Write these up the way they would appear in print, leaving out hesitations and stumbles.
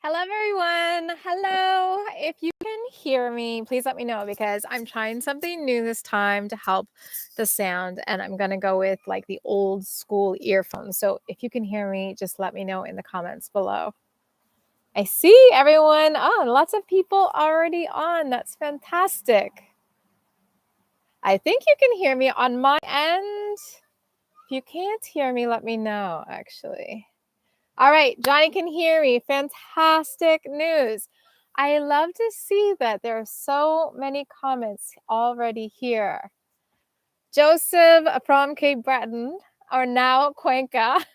Hello, everyone. Hello. If you can hear me, please let me know because I'm trying something new this time to help the sound, and I'm going to go with like the old school earphones. So if you can hear me, just let me know in the comments below. I see everyone. Oh, lots of people already on. That's fantastic. I think you can hear me on my end. If you can't hear me, let me know, actually. All right, Johnny can hear me. Fantastic news. I love to see that there are so many comments already here. Joseph from Cape Breton, or now Cuenca.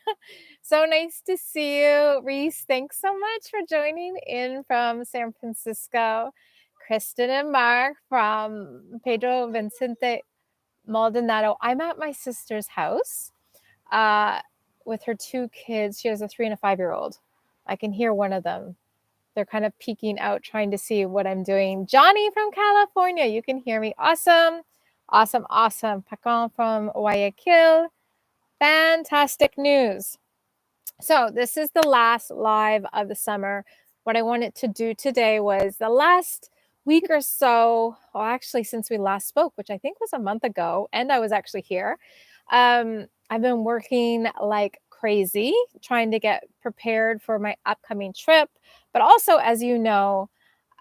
So nice to see you. Reese, thanks so much for joining in from San Francisco. Kristen and Mark from Pedro Vicente Maldonado. I'm at my sister's house with her two kids. She has a 3 and a 5-year-old. I can hear one of them. They're kind of peeking out, trying to see what I'm doing. Johnny from California, you can hear me. Awesome. Awesome, awesome. Pacon from Guayaquil. Fantastic news. So this is the last live of the summer. What I wanted to do today was the last week or so, well, actually since we last spoke, which I think was a month ago, and I was actually here. I've been working like crazy, trying to get prepared for my upcoming trip. But also, as you know,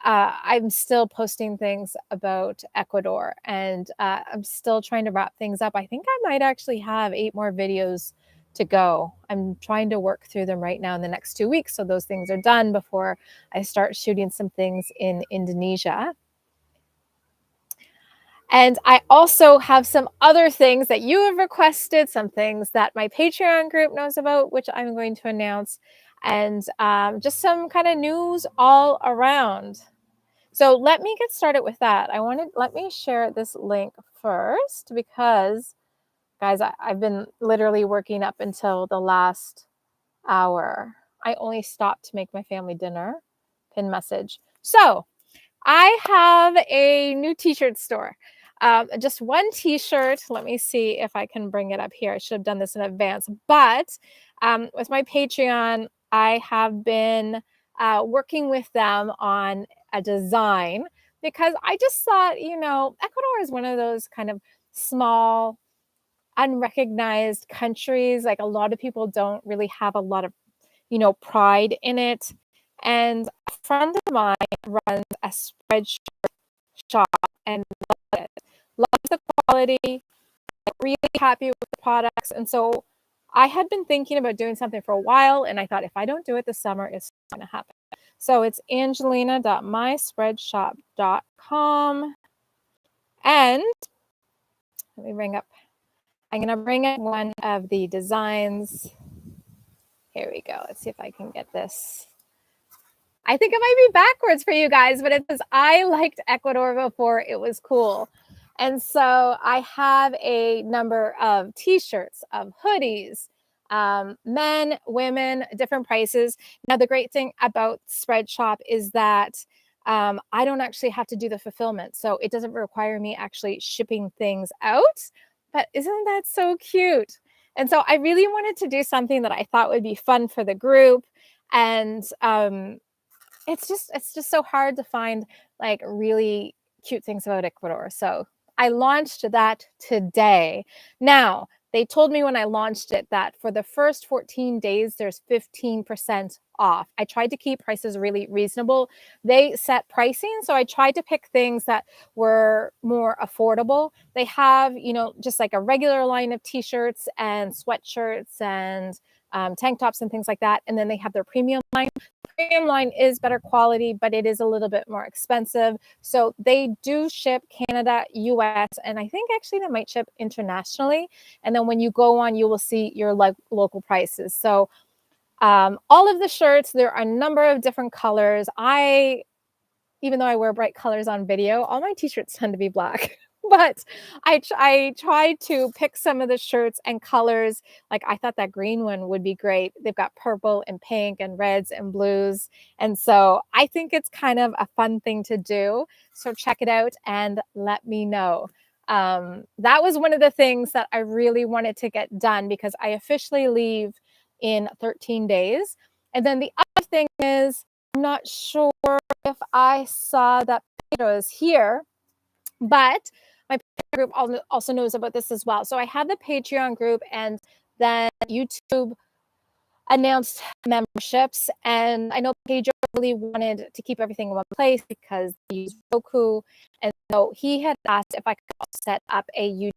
I'm still posting things about Ecuador, and I'm still trying to wrap things up. I think I might actually have 8 more videos to go. I'm trying to work through them right now in the next 2 weeks, so those things are done before I start shooting some things in Indonesia. And I also have some other things that you have requested, some things that my Patreon group knows about, which I'm going to announce, and just some kind of news all around. So let me get started with that. Let me share this link first because, guys, I've been literally working up until the last hour. I only stopped to make my family dinner. Pin message. So I have a new t-shirt store. Just one t-shirt. Let me see if I can bring it up here. I should have done this in advance. But with my Patreon, I have been working with them on a design because I just thought, Ecuador is one of those kind of small, unrecognized countries. Like a lot of people don't really have a lot of, pride in it. And a friend of mine runs a spreadshirt shop and loves it. Loves the quality, really happy with the products. And so I had been thinking about doing something for a while, and I thought if I don't do it this summer, it's not going to happen. So it's Angelina.myspreadshop.com. And let me I'm going to bring up one of the designs. Here we go. Let's see if I can get this. I think it might be backwards for you guys, but it says, I liked Ecuador before it was cool. And so I have a number of t-shirts, of hoodies, men, women, different prices. Now, the great thing about Spreadshop is that I don't actually have to do the fulfillment. So it doesn't require me actually shipping things out. But isn't that so cute? And so I really wanted to do something that I thought would be fun for the group. And it's just so hard to find like really cute things about Ecuador. So I launched that today. Now, they told me when I launched it that for the first 14 days, there's 15% off. I tried to keep prices really reasonable. They set pricing, so I tried to pick things that were more affordable. They have, just like a regular line of t-shirts and sweatshirts and tank tops and things like that. And then they have their premium line. Premium line is better quality, but it is a little bit more expensive. So they do ship Canada, US, and I think actually they might ship internationally. And then when you go on, you will see your local prices. So all of the shirts, there are a number of different colors. Even though I wear bright colors on video, all my t-shirts tend to be black. But I tried to pick some of the shirts and colors. Like I thought that green one would be great. They've got purple and pink and reds and blues. And so I think it's kind of a fun thing to do. So check it out and let me know. That was one of the things that I really wanted to get done because I officially leave in 13 days. And then the other thing is I'm not sure if I saw that Pedro is here, but my group also knows about this as well. So I have the Patreon group, and then YouTube announced memberships, and I know Pedro really wanted to keep everything in one place because they use Roku, and so he had asked if I could set up a YouTube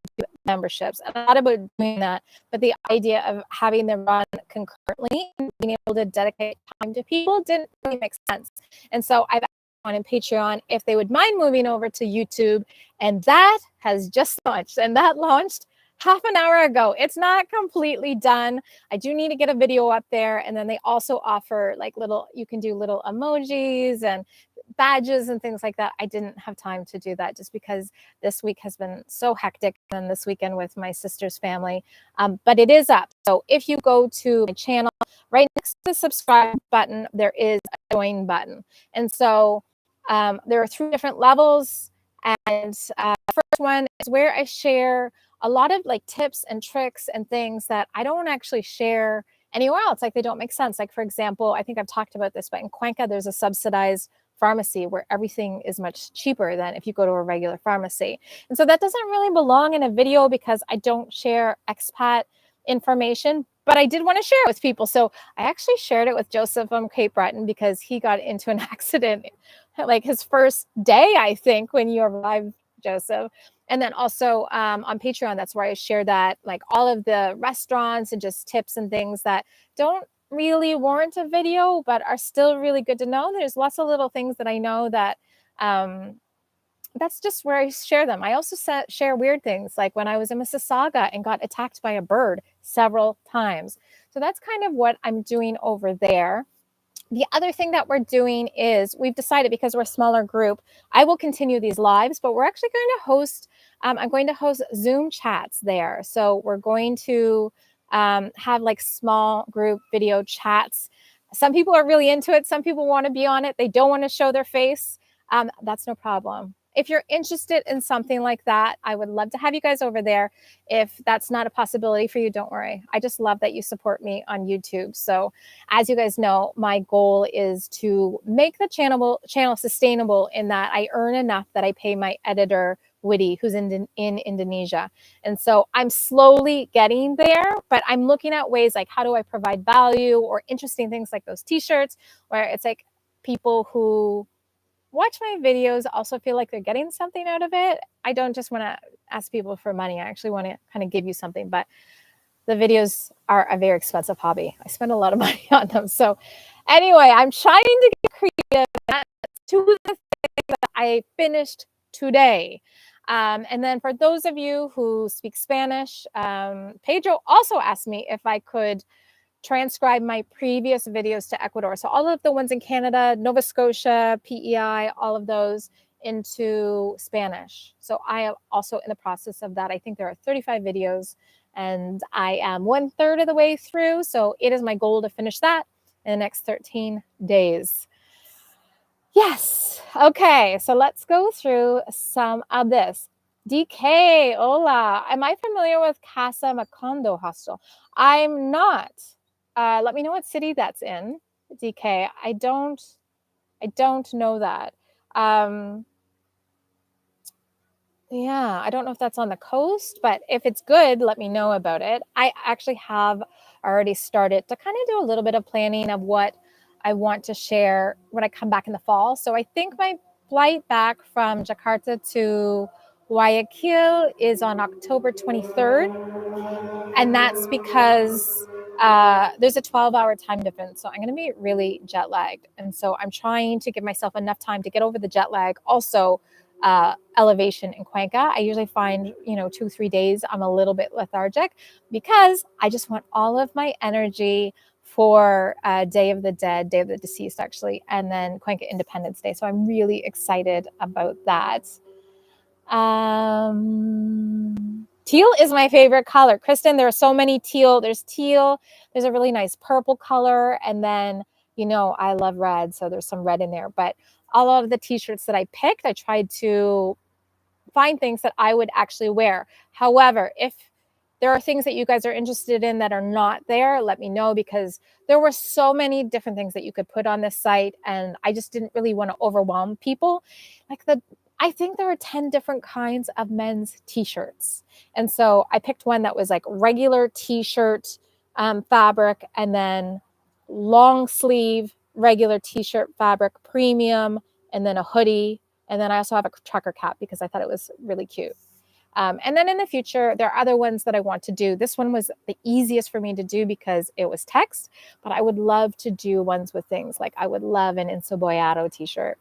memberships. And I thought about doing that, but the idea of having them run concurrently and being able to dedicate time to people didn't really make sense. And so I've asked on Patreon if they would mind moving over to YouTube, and that has just launched, and that launched half an hour ago. It's not completely done. I do need to get a video up there. And then they also offer like you can do little emojis and badges and things like that. I didn't have time to do that just because this week has been so hectic, and this weekend with my sister's family. But it is up. So if you go to my channel, right next to the subscribe button, there is a join button. And so there are 3 different levels. And the first one is where I share a lot of like tips and tricks and things that I don't actually share anywhere else. Like they don't make sense. Like for example, I think I've talked about this, but in Cuenca, there's a subsidized pharmacy where everything is much cheaper than if you go to a regular pharmacy. And so that doesn't really belong in a video because I don't share expat information, but I did want to share it with people. So I actually shared it with Joseph from Cape Breton because he got into an accident like his first day, I think, when you arrived, Joseph. And then also on Patreon, that's where I share that, like all of the restaurants and just tips and things that don't really warrant a video, but are still really good to know. There's lots of little things that I know that that's just where I share them. I also share weird things, like when I was in Mississauga and got attacked by a bird several times. So that's kind of what I'm doing over there. The other thing that we're doing is we've decided, because we're a smaller group, I will continue these lives, but we're actually going to host, I'm going to host Zoom chats there. So we're going to have like small group video chats. Some people are really into it. Some people want to be on it. They don't want to show their face. That's no problem. If you're interested in something like that, I would love to have you guys over there. If that's not a possibility for you, don't worry. I just love that you support me on YouTube. So as you guys know, my goal is to make the channel sustainable in that I earn enough that I pay my editor, Witty, who's in Indonesia. And so I'm slowly getting there, but I'm looking at ways like how do I provide value or interesting things like those t-shirts where it's like people who watch my videos also feel like they're getting something out of it. I don't just want to ask people for money. I actually want to kind of give you something, but the videos are a very expensive hobby. I spend a lot of money on them. So anyway, I'm trying to get creative. That's 2 of the things that I finished today. And then for those of you who speak Spanish, Pedro also asked me if I could transcribe my previous videos to Ecuador. So all of the ones in Canada, Nova Scotia, PEI, all of those into Spanish. So I am also in the process of that. I think there are 35 videos and I am 1/3 of the way through. So it is my goal to finish that in the next 13 days. Yes. Okay. So let's go through some of this. DK, hola. Am I familiar with Casa Macondo Hostel? I'm not. Let me know what city that's in, DK. I don't know that. Yeah, I don't know if that's on the coast, but if it's good, let me know about it. I actually have already started to kind of do a little bit of planning of what I want to share when I come back in the fall. So I think my flight back from Jakarta to Guayaquil is on October 23rd. And that's because there's a 12-hour time difference. So I'm going to be really jet lagged. And so I'm trying to give myself enough time to get over the jet lag. Also, elevation in Cuenca. I usually find, 2-3 days, I'm a little bit lethargic because I just want all of my energy for Day of the Dead, Day of the Deceased, actually, and then Cuenca Independence Day. So I'm really excited about that. Teal is my favorite color. Kristen, there are so many teal. There's teal. There's a really nice purple color. And then, I love red. So there's some red in there. But all of the t-shirts that I picked, I tried to find things that I would actually wear. However, if there are things that you guys are interested in that are not there, let me know, because there were so many different things that you could put on this site. And I just didn't really want to overwhelm people. I think there are 10 different kinds of men's t-shirts. And so I picked one that was like regular t-shirt fabric, and then long sleeve, regular t-shirt fabric, premium, and then a hoodie. And then I also have a trucker cap because I thought it was really cute. And then in the future, there are other ones that I want to do. This one was the easiest for me to do because it was text, but I would love to do ones with things like I would love an Insoboyado t-shirt.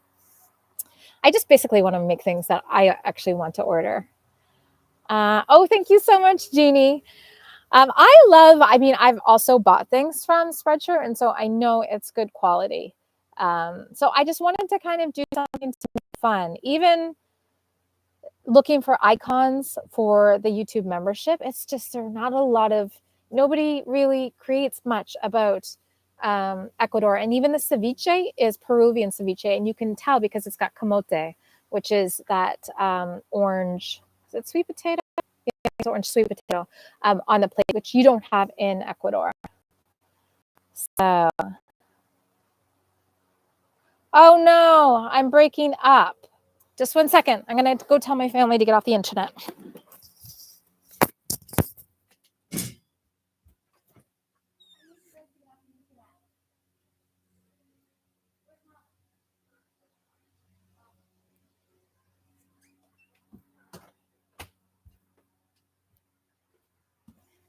I just basically want to make things that I actually want to order. Oh, thank you so much, Jeannie. I've also bought things from Spreadshirt, and so I know it's good quality. So I just wanted to kind of do something to make fun. Even looking for icons for the YouTube membership, it's just there are not a lot of, nobody really creates much about Ecuador. And even the ceviche is Peruvian ceviche, and you can tell because it's got camote, which is that orange, is it sweet potato? Yeah, it's orange sweet potato on the plate, which you don't have in Ecuador. So, oh no, I'm breaking up. Just 1 second. I'm going to go tell my family to get off the internet.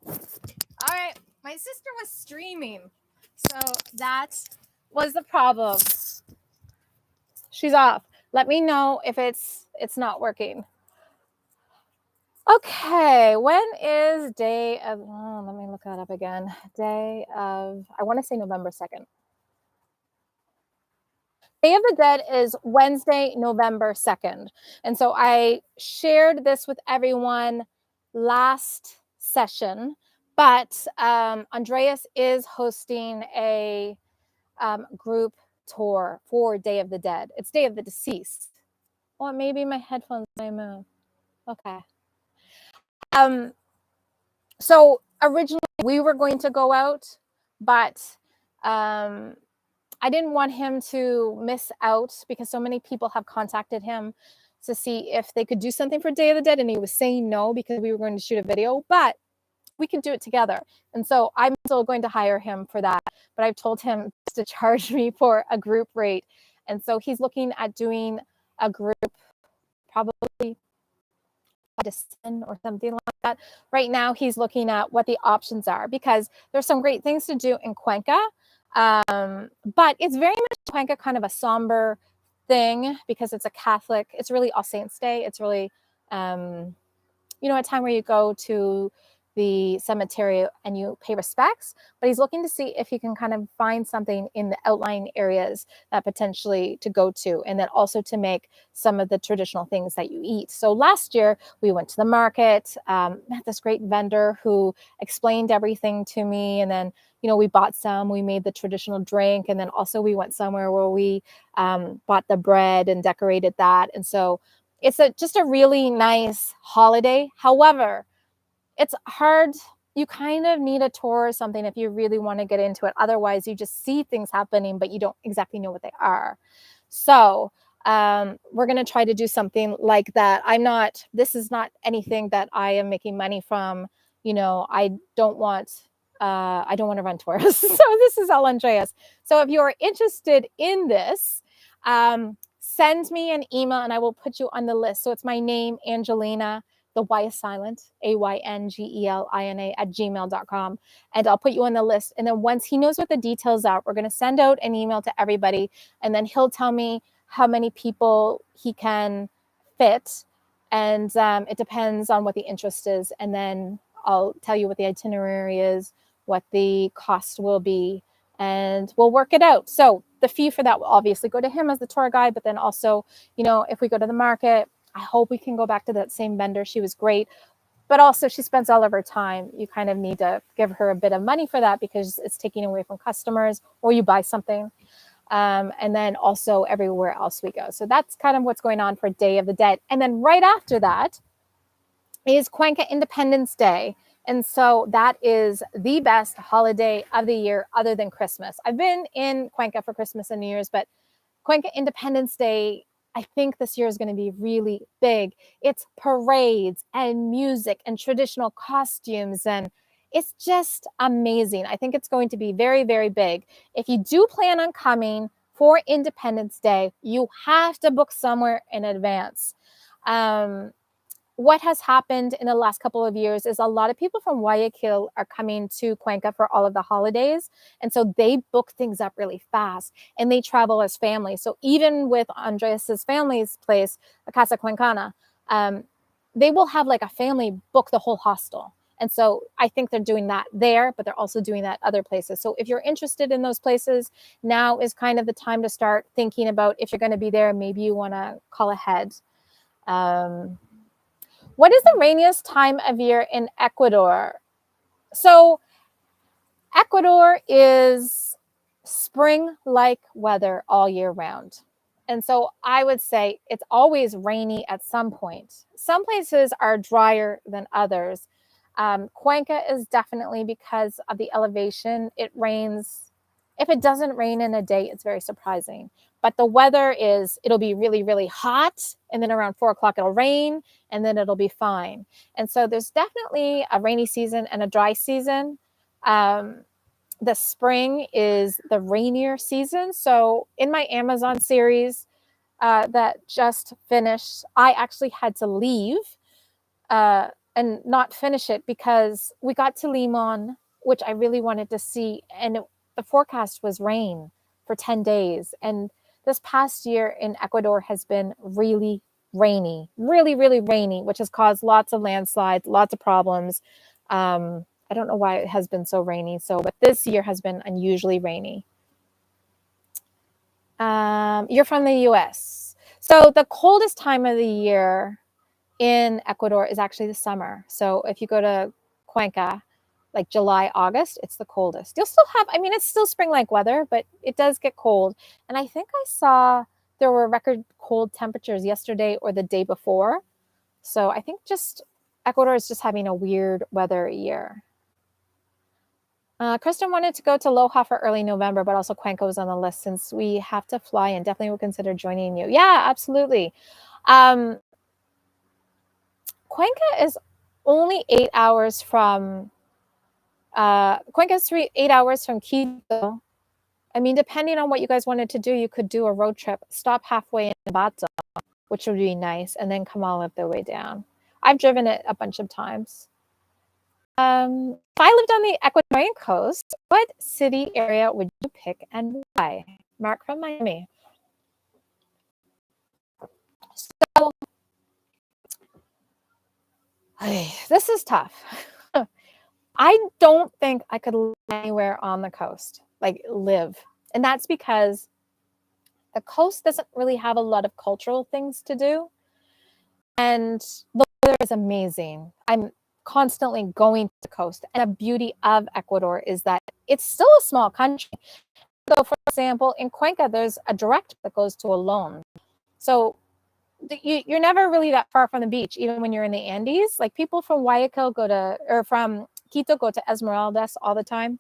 All right, my sister was streaming, so that was the problem. She's off. Let me know if it's not working. Okay, when is day of, oh, let me look that up again. Day of, I want to say November 2nd. Day of the Dead is Wednesday, November 2nd. And so I shared this with everyone last session, but Andreas is hosting a group tour for Day of the Dead. It's Day of the Deceased. Or maybe my headphones may move. Okay. So originally we were going to go out, but I didn't want him to miss out because so many people have contacted him to see if they could do something for Day of the Dead, and he was saying no because we were going to shoot a video, but we can do it together. And so I'm still going to hire him for that, but I've told him to charge me for a group rate. And so he's looking at doing a group probably to 10 or something like that. Right now he's looking at what the options are because there's some great things to do in Cuenca. But it's very much Cuenca kind of a somber thing because it's a Catholic, it's really All Saints Day. It's really, a time where you go to the cemetery and you pay respects, but he's looking to see if he can kind of find something in the outlying areas that potentially to go to, and then also to make some of the traditional things that you eat. So last year we went to the market, met this great vendor who explained everything to me, and then we bought some, we made the traditional drink, and then also we went somewhere where we bought the bread and decorated that. And so it's just a really nice holiday. However, it's hard. You kind of need a tour or something if you really want to get into it. Otherwise, you just see things happening, but you don't exactly know what they are. So we're going to try to do something like that. This is not anything that I am making money from. I don't want to run tours. So this is all Andreas. So if you are interested in this, send me an email and I will put you on the list. So it's my name, Ayngelina. The Y is silent, Ayngelina @gmail.com. And I'll put you on the list. And then once he knows what the details are, we're going to send out an email to everybody. And then he'll tell me how many people he can fit. And it depends on what the interest is. And then I'll tell you what the itinerary is, what the cost will be, and we'll work it out. So the fee for that will obviously go to him as the tour guide. But then also, if we go to the market, I hope we can go back to that same vendor. She was great, but also she spends all of her time. You kind of need to give her a bit of money for that because it's taking away from customers, or you buy something. And then also everywhere else we go. So that's kind of what's going on for Day of the Dead. And then right after that is Cuenca Independence Day. And so that is the best holiday of the year other than Christmas. I've been in Cuenca for Christmas and New Year's, but Cuenca Independence Day, I think this year is going to be really big. It's parades and music and traditional costumes, and it's just amazing. I think it's going to be very, very big. If you do plan on coming for Independence Day, you have to book somewhere in advance. What has happened in the last couple of years is a lot of people from Guayaquil are coming to Cuenca for all of the holidays. And so they book things up really fast and they travel as families. So even with Andres's family's place, the Casa Cuencana, they will have like a family book the whole hostel. And so I think they're doing that there, but they're also doing that other places. So if you're interested in those places, now is kind of the time to start thinking about if you're going to be there, maybe you want to call ahead. What is the rainiest time of year in Ecuador? So Ecuador is spring-like weather all year round. And so I would say it's always rainy at some point. Some places are drier than others. Cuenca is definitely because of the elevation. It rains. If it doesn't rain in a day, it's very surprising. But the weather it'll be really, really hot. And then around 4 o'clock, it'll rain and then it'll be fine. And so there's definitely a rainy season and a dry season. The spring is the rainier season. So in my Amazon series that just finished, I actually had to leave and not finish it because we got to Limon, which I really wanted to see. And the forecast was rain for 10 days. And this past year in Ecuador has been really rainy, really, really rainy, which has caused lots of landslides, lots of problems. I don't know why it has been so rainy. But this year has been unusually rainy. You're from the US. So the coldest time of the year in Ecuador is actually the summer. So if you go to Cuenca, like July, August, it's the coldest. You'll still have, it's still spring-like weather, but it does get cold. And I think I saw there were record cold temperatures yesterday or the day before. So I think just Ecuador is just having a weird weather year. Kristen wanted to go to Loja for early November, but also Cuenca was on the list since we have to fly and definitely will consider joining you. Yeah, absolutely. Cuenca is only 8 hours from Cuenca is 8 hours from Quito. Depending on what you guys wanted to do, you could do a road trip, stop halfway in Bato, which would be nice, and then come all of the way down. I've driven it a bunch of times. If I lived on the Ecuadorian coast, what city area would you pick and why? Mark from Miami. So, this is tough. I don't think I could live anywhere on the coast, like live. And that's because the coast doesn't really have a lot of cultural things to do. And the weather is amazing. I'm constantly going to the coast. And the beauty of Ecuador is that it's still a small country. So, for example, in Cuenca, there's a direct that goes to Olón. So you're never really that far from the beach, even when you're in the Andes. Like people from Guayaquil from Quito go to Esmeraldas all the time.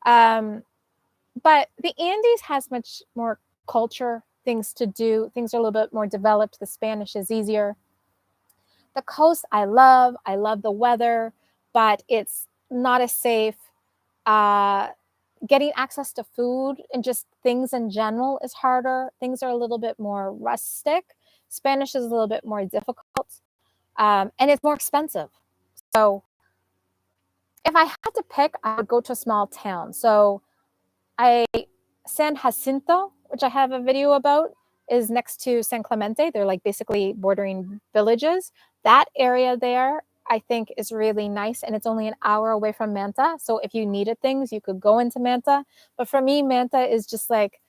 But the Andes has much more culture, things to do. Things are a little bit more developed. The Spanish is easier. The coast, I love the weather, but it's not as safe. Getting access to food and just things in general is harder. Things are a little bit more rustic. Spanish is a little bit more difficult, and it's more expensive. So if I had to pick, I would go to a small town. So San Jacinto, which I have a video about, is next to San Clemente. They're like basically bordering villages. That area there, I think, is really nice, and it's only an hour away from Manta. So if you needed things, you could go into Manta. But for me, Manta is just like,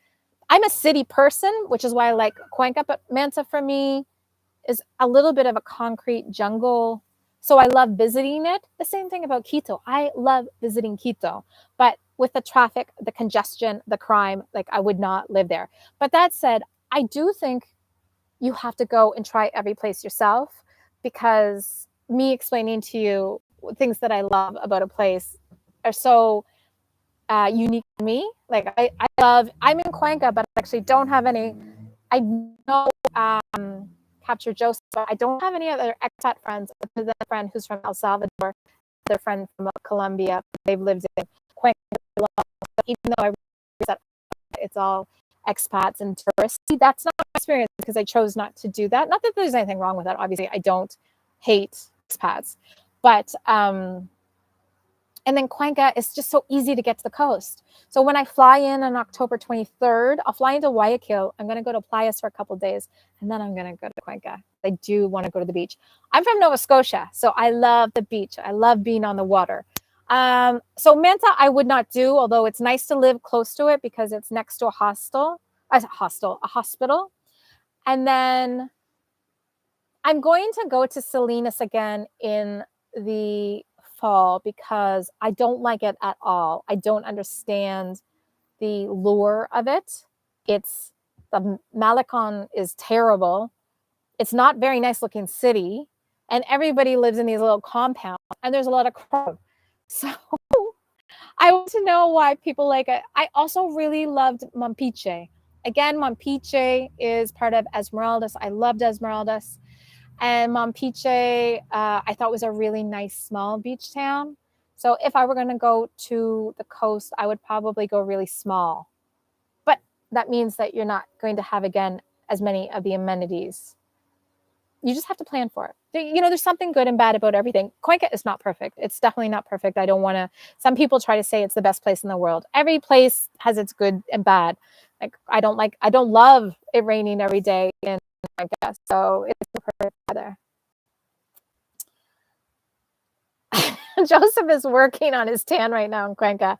I'm a city person, which is why I like Cuenca, but Manta for me is a little bit of a concrete jungle. So I love visiting it. The same thing about Quito. I love visiting Quito, but with the traffic, the congestion, the crime, like I would not live there. But that said, I do think you have to go and try every place yourself, because me explaining to you things that I love about a place are so unique to me. Like I'm in Cuenca, but I actually don't have any. I know Capture Joseph, but I don't have any other expat friends other than a friend who's from El Salvador, their friend from Colombia. They've lived in Cuenca for long. So even though I realize that it's all expats and tourists, that's not my experience because I chose not to do that. Not that there's anything wrong with that. Obviously, I don't hate expats, but and then Cuenca is just so easy to get to the coast. So when I fly in on October 23rd, I'll fly into Guayaquil. I'm going to go to Playas for a couple of days, and then I'm going to go to Cuenca. I do want to go to the beach. I'm from Nova Scotia, so I love the beach. I love being on the water. So Manta, I would not do, although it's nice to live close to it because it's next to a hospital. And then I'm going to go to Salinas again in the fall because I don't like it at all. I don't understand the lure of it. The Malecon is terrible. It's not very nice looking city, and everybody lives in these little compounds, and there's a lot of crowd. So I want to know why people like it. I also really loved Mompiche. Again, Mompiche is part of Esmeraldas. I loved Esmeraldas. And Mompiche, I thought was a really nice small beach town. So if I were going to go to the coast, I would probably go really small. But that means that you're not going to have, again, as many of the amenities. You just have to plan for it. There's something good and bad about everything. Cuenca is not perfect. It's definitely not perfect. I don't want to. Some people try to say it's the best place in the world. Every place has its good and bad. Like I don't love it raining every day in Cuenca, so it's perfect weather. Joseph is working on his tan right now in Cuenca.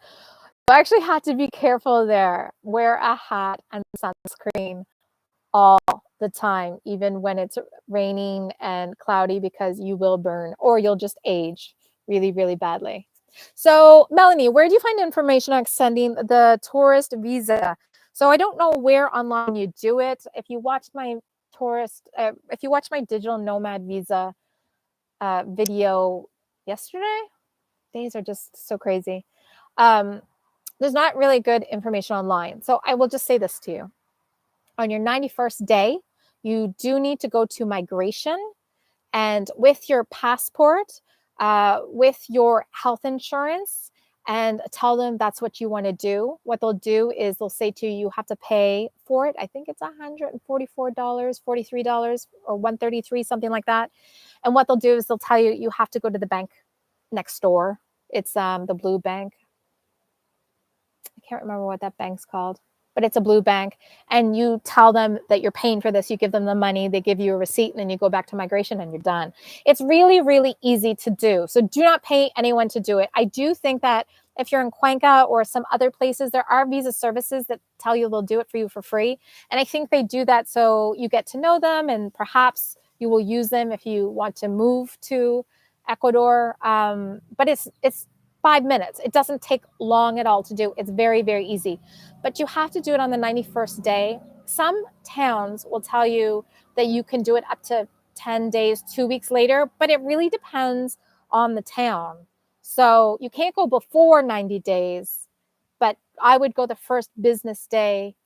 You actually have to be careful there. Wear a hat and sunscreen all the time, even when it's raining and cloudy, because you will burn or you'll just age really, really badly. So, Melanie, where do you find information on extending the tourist visa? So I don't know where online you do it. If you watch my digital nomad visa video yesterday, days are just so crazy. There's not really good information online. So I will just say this to you. On your 91st day, you do need to go to migration, and with your passport, with your health insurance, and tell them that's what you want to do. What they'll do is they'll say to you, you have to pay for it. I think it's $144, $43, or $133, something like that. And what they'll do is they'll tell you, you have to go to the bank next door. It's the blue bank. I can't remember what that bank's called, but it's a blue bank. And you tell them that you're paying for this. You give them the money, they give you a receipt, and then you go back to migration and you're done. It's really, really easy to do. So do not pay anyone to do it. I do think that if you're in Cuenca or some other places, there are visa services that tell you they'll do it for you for free. And I think they do that so you get to know them, and perhaps you will use them if you want to move to Ecuador. But it's 5 minutes. It doesn't take long at all to do. It's very, very easy. But you have to do it on the 91st day. Some towns will tell you that you can do it up to 10 days, 2 weeks later, but it really depends on the town. So you can't go before 90 days, but I would go the first business day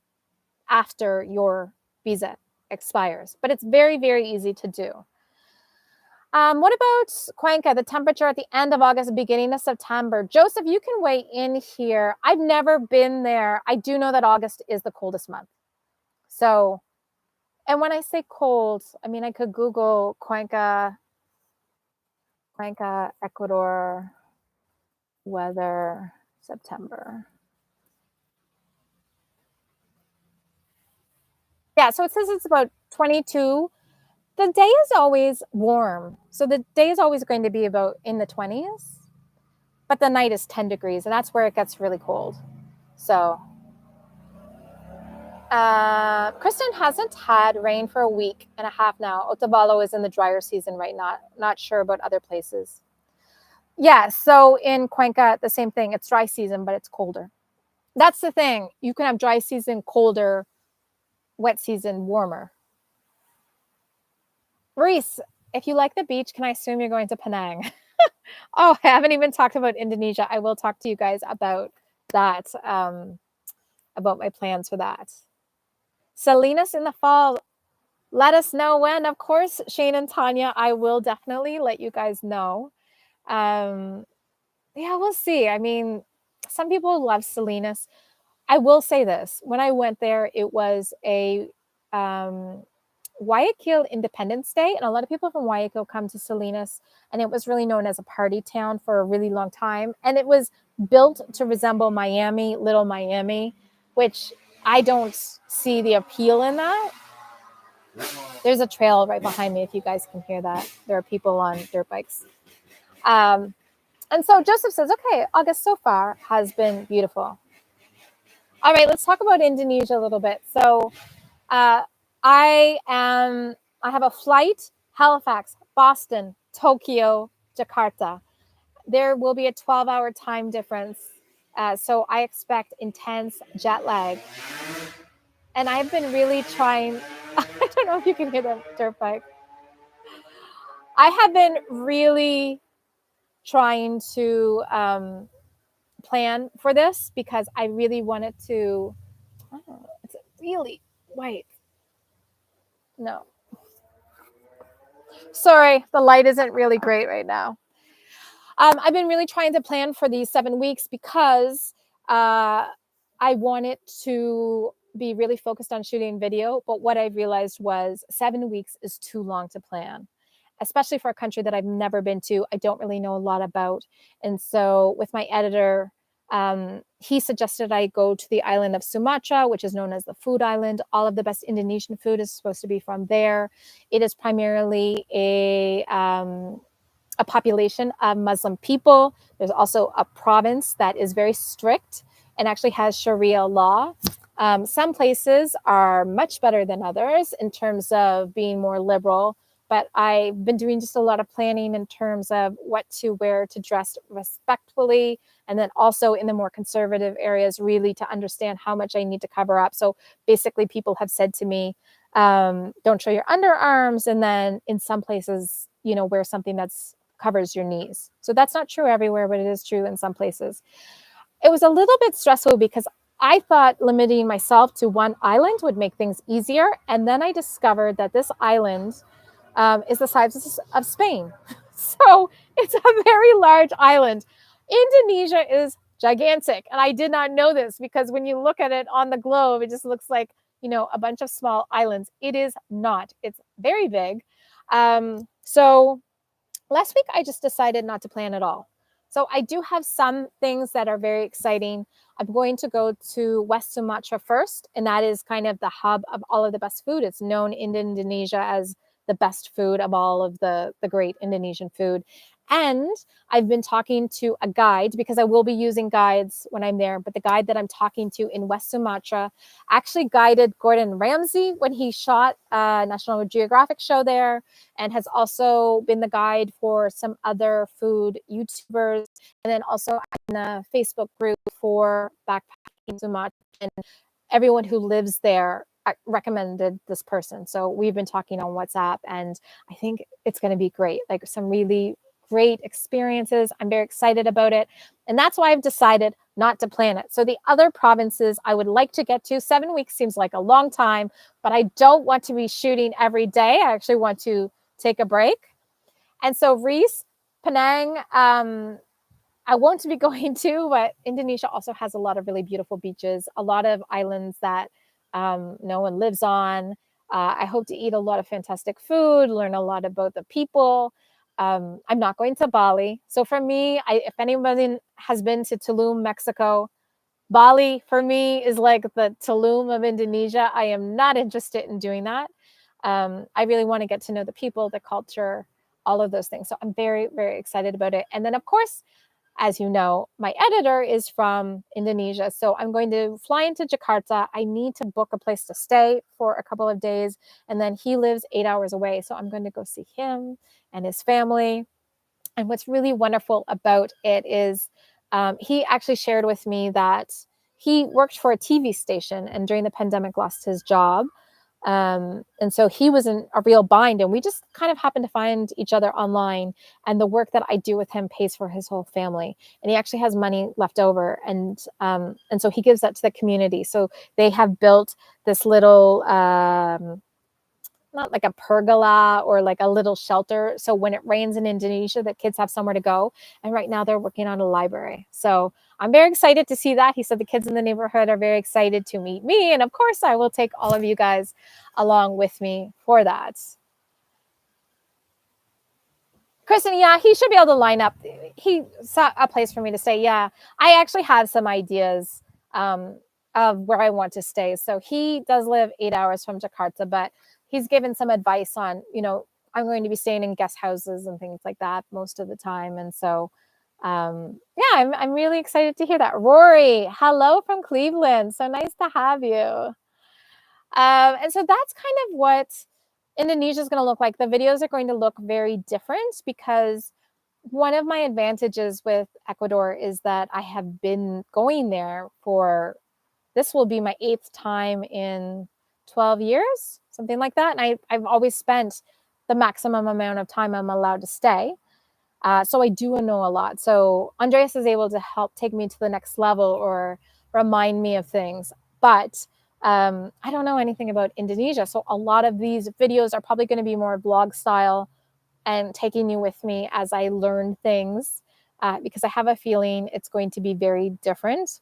after your visa expires. But it's very, very easy to do. What about Cuenca, the temperature at the end of August, beginning of September? Joseph, you can weigh in here. I've never been there. I do know that August is the coldest month. So, and when I say cold, I mean, I could Google Cuenca, Ecuador, weather, September. Yeah, so it says it's about 22. The day is always warm. So the day is always going to be about in the 20s. But the night is 10 degrees, and that's where it gets really cold. So, Kristen hasn't had rain for a week and a half now. Otavalo is in the drier season right now. Not sure about other places. Yeah, so in Cuenca, the same thing. It's dry season, but it's colder. That's the thing. You can have dry season, colder, wet season, warmer. Reese, if you like the beach, can I assume you're going to Penang? Oh, I haven't even talked about Indonesia. I will talk to you guys about that, about my plans for that. Salinas in the fall. Let us know when. Of course, Shane and Tanya, I will definitely let you guys know. Yeah, we'll see. I mean, some people love Salinas. I will say this. When I went there, it was a Guayaquil Independence Day, and a lot of people from Guayaquil come to Salinas, and it was really known as a party town for a really long time. And it was built to resemble Miami, Little Miami, which I don't see the appeal in that. There's a trail right behind me if you guys can hear that. There are people on dirt bikes. And so Joseph says, okay, August so far has been beautiful. All right, let's talk about Indonesia a little bit. So I have a flight, Halifax, Boston, Tokyo, Jakarta. There will be a 12-hour time difference. So I expect intense jet lag. And I've been really trying, I don't know if you can hear the dirt bike. I have been really trying to plan for this because I really wanted to, oh, it's really white. No. Sorry, the light isn't really great right now. I've been really trying to plan for these 7 weeks because I wanted to be really focused on shooting video. But what I realized was 7 weeks is too long to plan, especially for a country that I've never been to. I don't really know a lot about. And so with my editor, he suggested I go to the island of Sumatra, which is known as the food island. All of the best Indonesian food is supposed to be from there. It is primarily a population of Muslim people. There's also a province that is very strict and actually has Sharia law. Some places are much better than others in terms of being more liberal, but I've been doing just a lot of planning in terms of what to wear to dress respectfully, and then also in the more conservative areas, really to understand how much I need to cover up. So basically, people have said to me, don't show your underarms, and then in some places, wear something that's covers your knees. So that's not true everywhere, but it is true in some places. It was a little bit stressful because I thought limiting myself to one island would make things easier. And then I discovered that this island is the size of Spain. So it's a very large island. Indonesia is gigantic. And I did not know this because when you look at it on the globe, it just looks like, a bunch of small islands. It is not. It's very big. So last week, I just decided not to plan at all. So I do have some things that are very exciting. I'm going to go to West Sumatra first, and that is kind of the hub of all of the best food. It's known in Indonesia as the best food of all of the great Indonesian food. And I've been talking to a guide because I will be using guides when I'm there. But the guide that I'm talking to in West Sumatra actually guided Gordon Ramsay when he shot a National Geographic show there, and has also been the guide for some other food YouTubers, and then also in the Facebook group for backpacking Sumatra. And everyone who lives there recommended this person. So we've been talking on WhatsApp, and I think it's going to be great. Like some really great experiences. I'm very excited about it. And that's why I've decided not to plan it. So the other provinces I would like to get to, 7 weeks seems like a long time, but I don't want to be shooting every day. I actually want to take a break. And so Reese, Penang, I won't be going to, but Indonesia also has a lot of really beautiful beaches, a lot of islands that no one lives on. I hope to eat a lot of fantastic food, learn a lot about the people. I'm not going to Bali. So for me, if anybody has been to Tulum, Mexico, Bali for me is like the Tulum of Indonesia. I am not interested in doing that. I really want to get to know the people, the culture, all of those things. So I'm very, very excited about it. And then, of course, as you know, my editor is from Indonesia. So I'm going to fly into Jakarta. I need to book a place to stay for a couple of days. And then he lives 8 hours away. So I'm going to go see him and his family. And what's really wonderful about it is he actually shared with me that he worked for a TV station and during the pandemic lost his job. And so he was in a real bind, and we just kind of happened to find each other online. And the work that I do with him pays for his whole family, and he actually has money left over. And so he gives that to the community. So they have built this little, not like a pergola or like a little shelter. So when it rains in Indonesia, the kids have somewhere to go. And right now they're working on a library. So I'm very excited to see that. He said the kids in the neighborhood are very excited to meet me. And of course, I will take all of you guys along with me for that. Kristen, yeah, he should be able to line up. He saw a place for me to stay. Yeah, I actually have some ideas of where I want to stay. So he does live 8 hours from Jakarta, but he's given some advice on, I'm going to be staying in guest houses and things like that most of the time. And so, yeah, I'm really excited to hear that. Rory, hello from Cleveland. So nice to have you. And so that's kind of what Indonesia is going to look like. The videos are going to look very different because one of my advantages with Ecuador is that I have been going there for, this will be my 8th time in 12 years, something like that. And I've always spent the maximum amount of time I'm allowed to stay. So I do know a lot. So Andreas is able to help take me to the next level or remind me of things. But I don't know anything about Indonesia. So a lot of these videos are probably going to be more vlog style and taking you with me as I learn things, because I have a feeling it's going to be very different.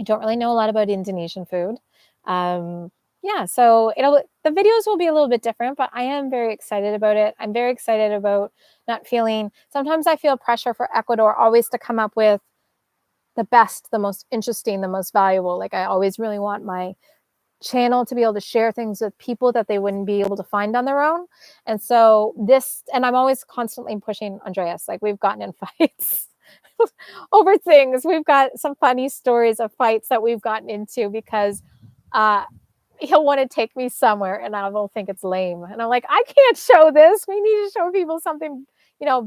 I don't really know a lot about Indonesian food. Yeah, so the videos will be a little bit different, but I am very excited about it. I'm very excited about not feeling, sometimes I feel pressure for Ecuador always to come up with the best, the most interesting, the most valuable. Like I always really want my channel to be able to share things with people that they wouldn't be able to find on their own. And so and I'm always constantly pushing Andreas, like we've gotten in fights over things. We've got some funny stories of fights that we've gotten into because he'll want to take me somewhere and I will think it's lame. And I'm like, I can't show this. We need to show people something,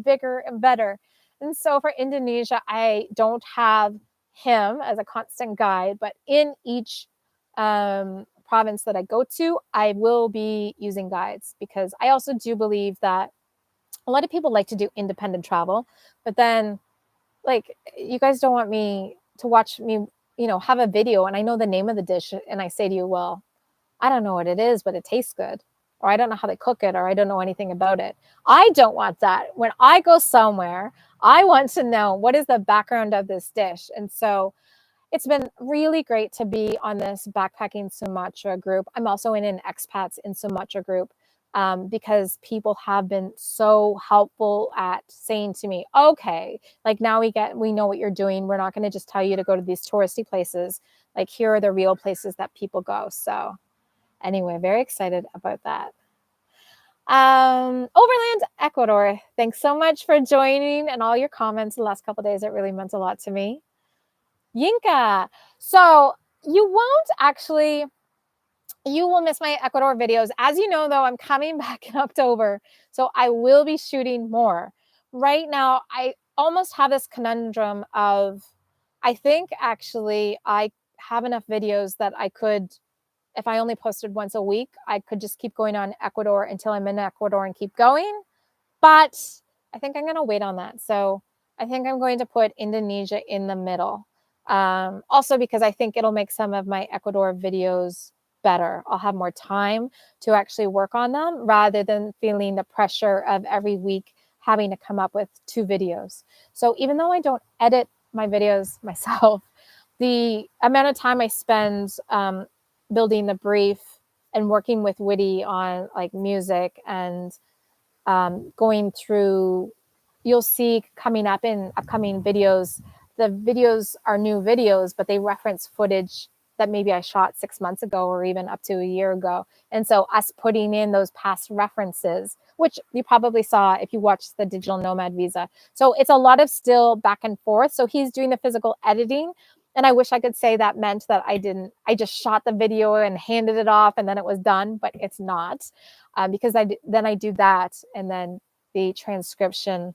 bigger and better. And so for Indonesia, I don't have him as a constant guide, but in each province that I go to, I will be using guides because I also do believe that a lot of people like to do independent travel, but then like you guys don't want me to watch me, have a video and I know the name of the dish and I say to you, well, I don't know what it is, but it tastes good. Or I don't know how they cook it, or I don't know anything about it. I don't want that. When I go somewhere, I want to know what is the background of this dish. And so it's been really great to be on this backpacking Sumatra group. I'm also in an expats in Sumatra group because people have been so helpful at saying to me, okay, like now we know what you're doing. We're not going to just tell you to go to these touristy places. Like here are the real places that people go. So anyway, very excited about that. Overland Ecuador, thanks so much for joining and all your comments the last couple of days. It really meant a lot to me. Yinka, so you will miss my Ecuador videos. As you know, though, I'm coming back in October, so I will be shooting more. Right now, I almost have this conundrum of, I think actually I have enough videos that I could, if I only posted once a week, I could just keep going on Ecuador until I'm in Ecuador and keep going. But I think I'm going to wait on that. So I think I'm going to put Indonesia in the middle. Also because I think it'll make some of my Ecuador videos better. I'll have more time to actually work on them rather than feeling the pressure of every week having to come up with 2 videos. So even though I don't edit my videos myself, the amount of time I spend building the brief and working with Witty on like music and going through, you'll see coming up in upcoming videos, the videos are new videos, but they reference footage that maybe I shot 6 months ago or even up to a year ago. And so us putting in those past references, which you probably saw if you watched the Digital Nomad Visa. So it's a lot of still back and forth. So he's doing the physical editing. And I wish I could say that meant that I just shot the video and handed it off and then it was done, but it's not. Because then I do that and then the transcription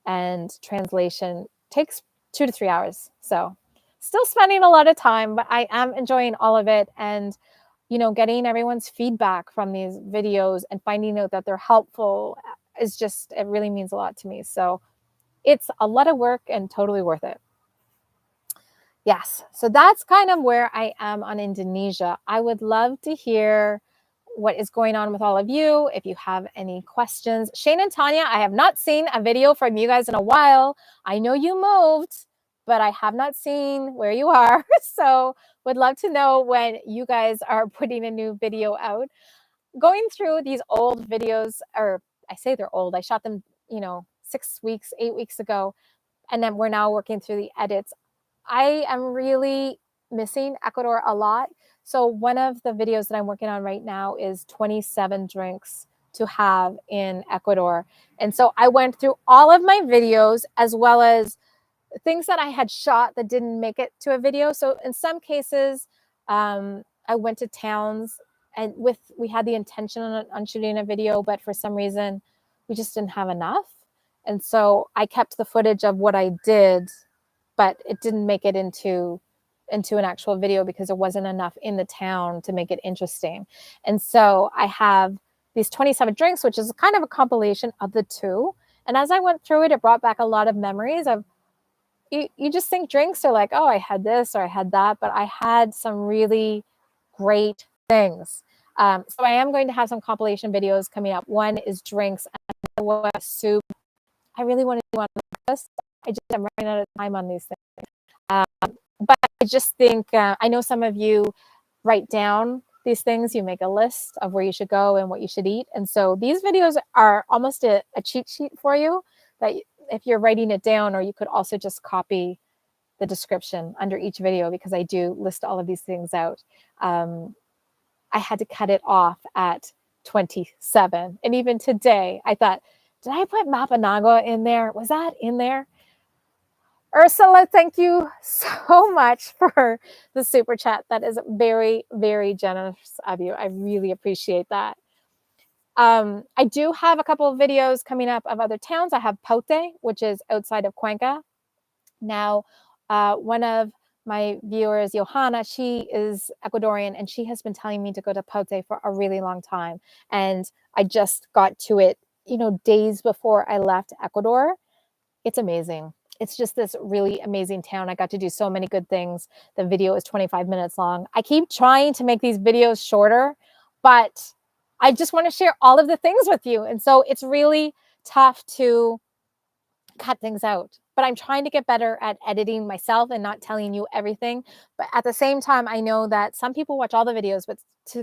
and translation takes 2 to 3 hours. So still spending a lot of time, but I am enjoying all of it. And getting everyone's feedback from these videos and finding out that they're helpful is just, it really means a lot to me. So it's a lot of work and totally worth it. Yes, so that's kind of where I am on Indonesia. I would love to hear what is going on with all of you. If you have any questions, Shane and Tanya, I have not seen a video from you guys in a while. I know you moved, but I have not seen where you are. So would love to know when you guys are putting a new video out. Going through these old videos, or I say they're old, I shot them, 6 weeks, 8 weeks ago, and then we're now working through the edits. I am really missing Ecuador a lot. So one of the videos that I'm working on right now is 27 drinks to have in Ecuador. And so I went through all of my videos as well as things that I had shot that didn't make it to a video. So in some cases, I went to towns and we had the intention on shooting a video, but for some reason we just didn't have enough. And so I kept the footage of what I did, but it didn't make it into an actual video because there wasn't enough in the town to make it interesting. And so I have these 27 drinks, which is kind of a compilation of the two. And as I went through it, it brought back a lot of memories of, you just think drinks are like, oh, I had this or I had that, but I had some really great things. So I am going to have some compilation videos coming up. One is drinks, and soup. I really want to do on this. I'm running out of time on these things. But I just think, I know some of you write down these things. You make a list of where you should go and what you should eat. And so these videos are almost a cheat sheet for you, that if you're writing it down, or you could also just copy the description under each video, because I do list all of these things out. I had to cut it off at 27. And even today, I thought, did I put Mapanago in there? Was that in there? Ursula, thank you so much for the super chat. That is very, very generous of you. I really appreciate that. I do have a couple of videos coming up of other towns. I have Paute, which is outside of Cuenca. Now, one of my viewers, Johanna, she is Ecuadorian, and she has been telling me to go to Paute for a really long time. And I just got to it, days before I left Ecuador. It's amazing. It's just this really amazing town. I got to do so many good things. The video is 25 minutes long. I keep trying to make these videos shorter, but I just want to share all of the things with you. And so it's really tough to cut things out. But I'm trying to get better at editing myself and not telling you everything. But at the same time, I know that some people watch all the videos, but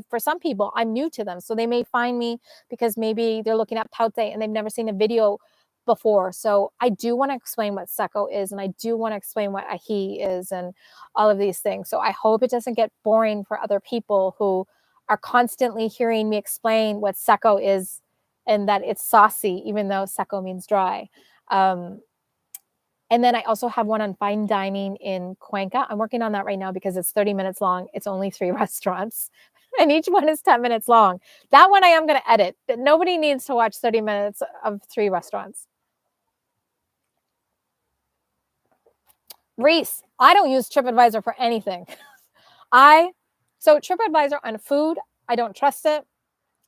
for some people, I'm new to them. So they may find me because maybe they're looking at Paute and they've never seen a video before. So I do want to explain what seco is, and I do want to explain what ají is and all of these things. So I hope it doesn't get boring for other people who are constantly hearing me explain what seco is and that it's saucy, even though seco means dry. And then I also have one on fine dining in Cuenca. I'm working on that right now because it's 30 minutes long. It's only 3 restaurants, and each one is 10 minutes long. That one I am going to edit. Nobody needs to watch 30 minutes of 3 restaurants. Reese, I don't use TripAdvisor for anything. So TripAdvisor on food, I don't trust it.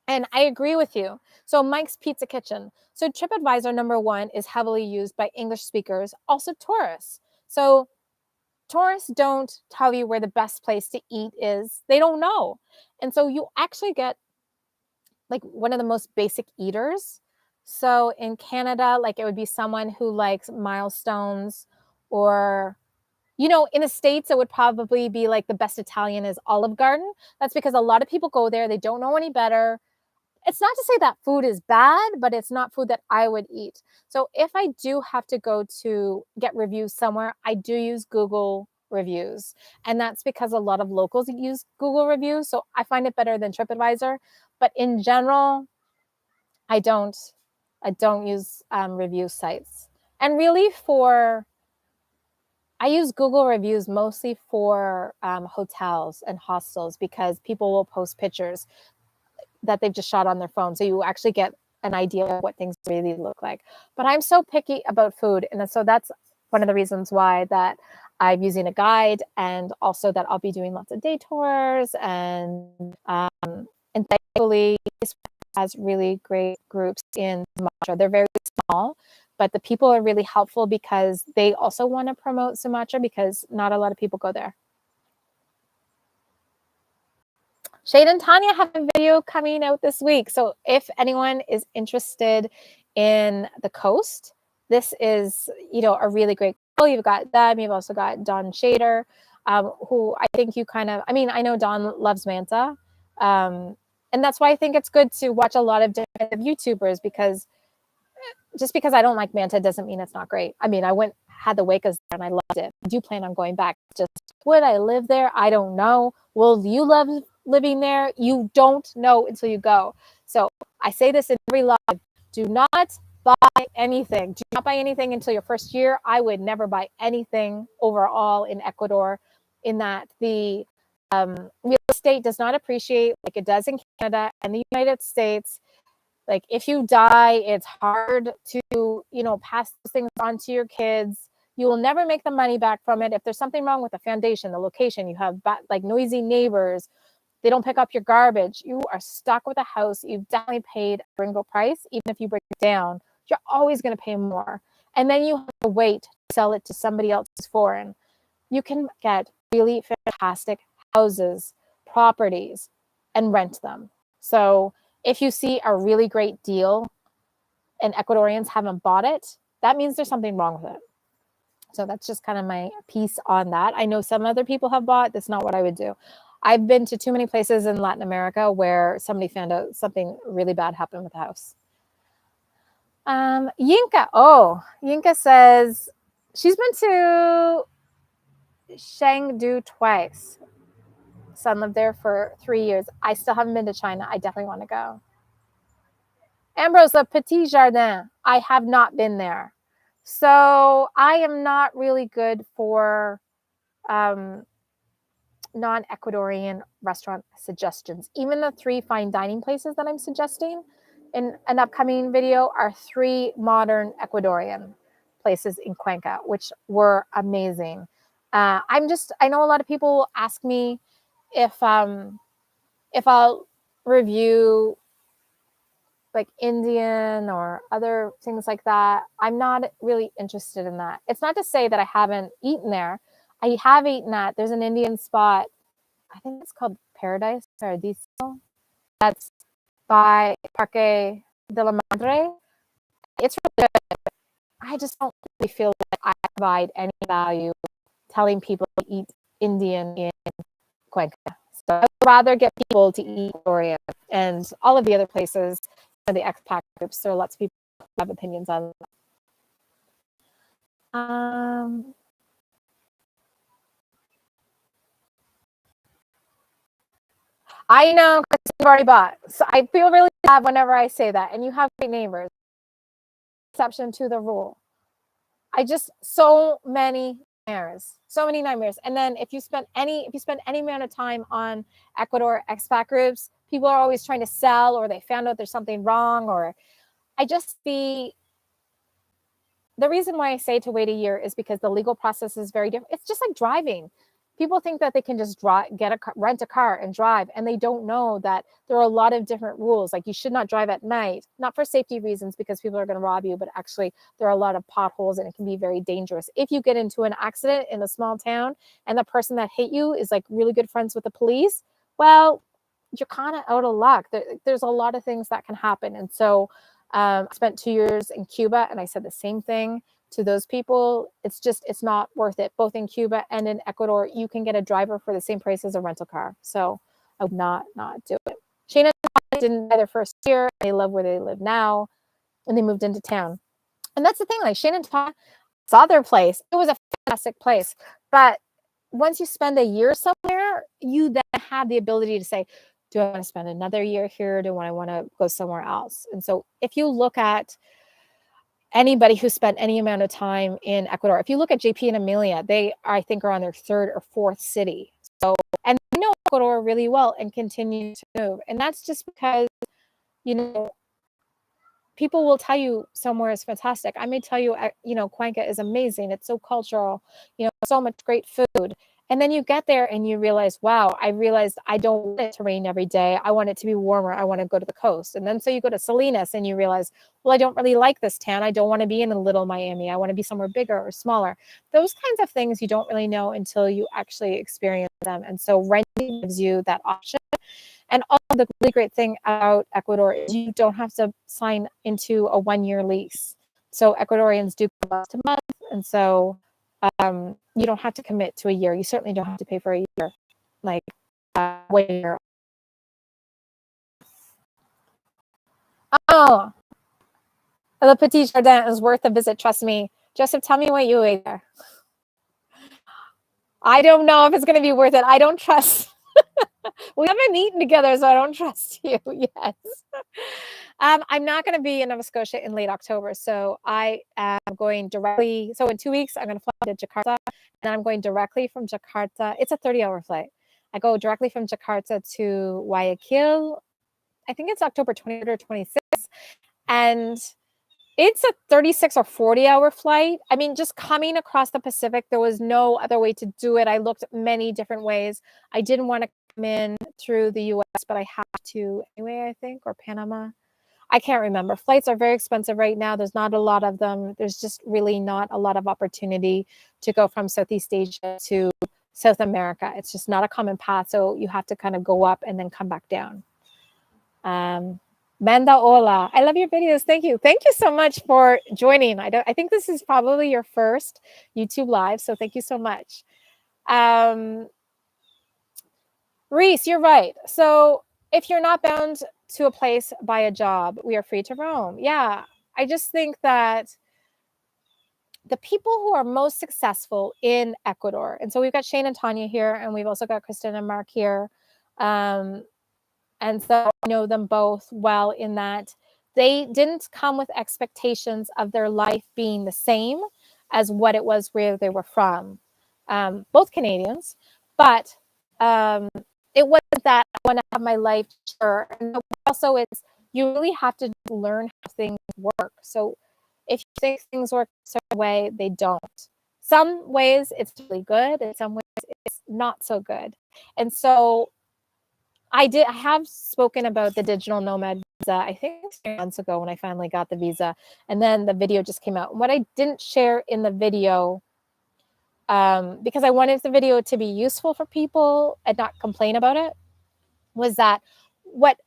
And I agree with you. So Mike's Pizza Kitchen. So TripAdvisor, number one, is heavily used by English speakers, also tourists. So tourists don't tell you where the best place to eat is. They don't know. And so you actually get like one of the most basic eaters. So in Canada, like it would be someone who likes Milestones, or in the States, it would probably be like the best Italian is Olive Garden. That's because a lot of people go there. They don't know any better. It's not to say that food is bad, but it's not food that I would eat. So if I do have to go to get reviews somewhere, I do use Google reviews. And that's because a lot of locals use Google reviews. So I find it better than TripAdvisor. But in general, I don't use review sites. And really I use Google reviews mostly for hotels and hostels, because people will post pictures that they've just shot on their phone. So you actually get an idea of what things really look like. But I'm so picky about food. And so that's one of the reasons why that I'm using a guide, and also that I'll be doing lots of day tours, and thankfully this has really great groups in Sumatra. They're very small, but the people are really helpful because they also want to promote Sumatra because not a lot of people go there. Shane and Tanya have a video coming out this week. So if anyone is interested in the coast, this is, a really great couple. You've got them. You've also got Don Shader, who I think I know Don loves Manta. And that's why I think it's good to watch a lot of different YouTubers, because just because I don't like Manta doesn't mean it's not great. I had the Wakas there and I loved it. I do plan on going back. Just would I live there? I don't know. Will you love living there? You don't know until you go. So I say this in every live. Do not buy anything. Do not buy anything until your first year. I would never buy anything overall in Ecuador, in that the real estate does not appreciate like it does in Canada and the United States. Like if you die, it's hard to, pass those things on to your kids. You will never make the money back from it. If there's something wrong with the foundation, the location, you have like noisy neighbors, they don't pick up your garbage, you are stuck with a house. You've definitely paid a gringo price. Even if you break it down, you're always going to pay more. And then you have to wait to sell it to somebody else who's foreign. You can get really fantastic houses, properties, and rent them. So if you see a really great deal and Ecuadorians haven't bought it, that means there's something wrong with it. So that's just kind of my piece on that. I know some other people have bought. That's not what I would do. I've been to too many places in Latin America where somebody found out something really bad happened with the house. Yinka says she's been to Chengdu twice. Son lived there for 3 years. I still haven't been to China. I definitely want to go. Ambrose, a Petit Jardin. I have not been there. So I am not really good for non-Ecuadorian restaurant suggestions. Even the 3 fine dining places that I'm suggesting in an upcoming video are 3 modern Ecuadorian places in Cuenca, which were amazing. I know a lot of people ask me if I'll review like Indian or other things like that. I'm not really interested in that. It's not to say that I haven't eaten there. I have eaten at, there's an Indian spot, I think it's called Paradiso. That's by Parque de la Madre. It's really good. I just don't really feel that I provide any value telling people to eat Indian in Cuenca. So I would rather get people to eat Orient and all of the other places, the expat groups. There are lots of people who have opinions on that. I know, because you've already bought. So I feel really bad whenever I say that. And you have great neighbors. Exception to the rule. So many nightmares. And then if you spend any amount of time on Ecuador expat groups, people are always trying to sell, or they found out there's something wrong, or the reason why I say to wait a year is because the legal process is very different. It's just like driving. People think that they can just rent a car and drive, and they don't know that there are a lot of different rules. Like you should not drive at night, not for safety reasons because people are going to rob you, but actually there are a lot of potholes and it can be very dangerous. If you get into an accident in a small town and the person that hit you is like really good friends with the police, well, you're kind of out of luck. There's a lot of things that can happen. And so I spent 2 years in Cuba, and I said the same thing to those people. It's not worth it. Both in Cuba and in Ecuador, you can get a driver for the same price as a rental car. So I would not do it. Shane and Todd didn't buy their first year. They love where they live now, and they moved into town. And that's the thing. Like Shane and Todd saw their place. It was a fantastic place. But once you spend a year somewhere, you then have the ability to say, do I want to spend another year here? Do I want to go somewhere else? And so if you look at anybody who spent any amount of time in Ecuador, if you look at JP and Amelia, they, I think, are on their 3rd or 4th city. So, and they know Ecuador really well and continue to move. And that's just because, people will tell you somewhere is fantastic. I may tell you, Cuenca is amazing. It's so cultural, so much great food. And then you get there and you realize, wow, I realized I don't want it to rain every day. I want it to be warmer. I want to go to the coast. And then so you go to Salinas and you realize, well, I don't really like this town. I don't want to be in a little Miami. I want to be somewhere bigger or smaller. Those kinds of things you don't really know until you actually experience them. And so renting gives you that option. And also the really great thing about Ecuador is you don't have to sign into a 1-year lease. So Ecuadorians do month to month. And so you don't have to commit to a year. You certainly don't have to pay for a year. Like, wait. Oh, the Petit Jardin is worth a visit. Trust me. Joseph, tell me what you ate there. I don't know if it's going to be worth it. I don't trust. We haven't eaten together, so I don't trust you. Yes. I'm not going to be in Nova Scotia in late October, so I am going directly. So in 2 weeks, I'm going to fly to Jakarta, and I'm going directly from Jakarta. It's a 30-hour flight. I go directly from Jakarta to Guayaquil. I think it's October 23rd or 26th, and it's a 36 or 40-hour flight. I mean, just coming across the Pacific, there was no other way to do it. I looked at many different ways. I didn't want to come in through the US, but I have to anyway, I think, or Panama. I can't remember. Flights are very expensive right now. There's not a lot of them. There's just really not a lot of opportunity to go from Southeast Asia to South America. It's just not a common path. So you have to kind of go up and then come back down. Manda Ola, I love your videos. Thank you. Thank you so much for joining. I think this is probably your first YouTube live, so thank you so much. Reese, you're right. So if you're not bound to a place by a job, we are free to roam. Yeah, I just think that the people who are most successful in Ecuador, and so we've got Shane and Tanya here, and we've also got Kristen and Mark here. And so I know them both well in that they didn't come with expectations of their life being the same as what it was where they were from. Both Canadians, but it wasn't that I want to have my life sure. And also, it's you really have to learn how things work. So if you think things work a certain way, they don't. Some ways it's really good, and some ways it's not so good. And so I have spoken about the digital nomad visa, I think 3 months ago when I finally got the visa, and then the video just came out. What I didn't share in the video, because I wanted the video to be useful for people and not complain about it, was that what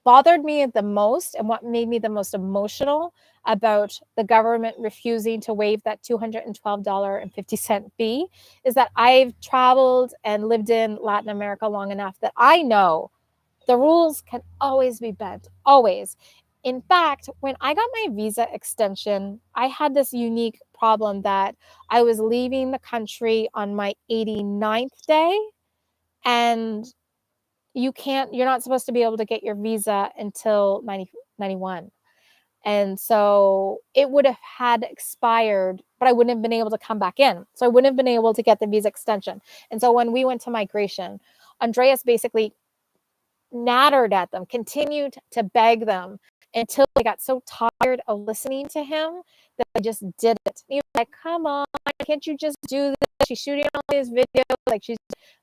bothered me the most and what made me the most emotional about the government refusing to waive that $212.50 fee is that I've traveled and lived in Latin America long enough that I know the rules can always be bent, always. In fact, when I got my visa extension, I had this unique problem that I was leaving the country on my 89th day, and you're not supposed to be able to get your visa until 91. And so it would have had expired, but I wouldn't have been able to come back in. So I wouldn't have been able to get the visa extension. And so when we went to migration, Andreas basically nattered at them, continued to beg them until I got so tired of listening to him that I just did it. He was like, come on, can't you just do this? She's shooting all these videos. Like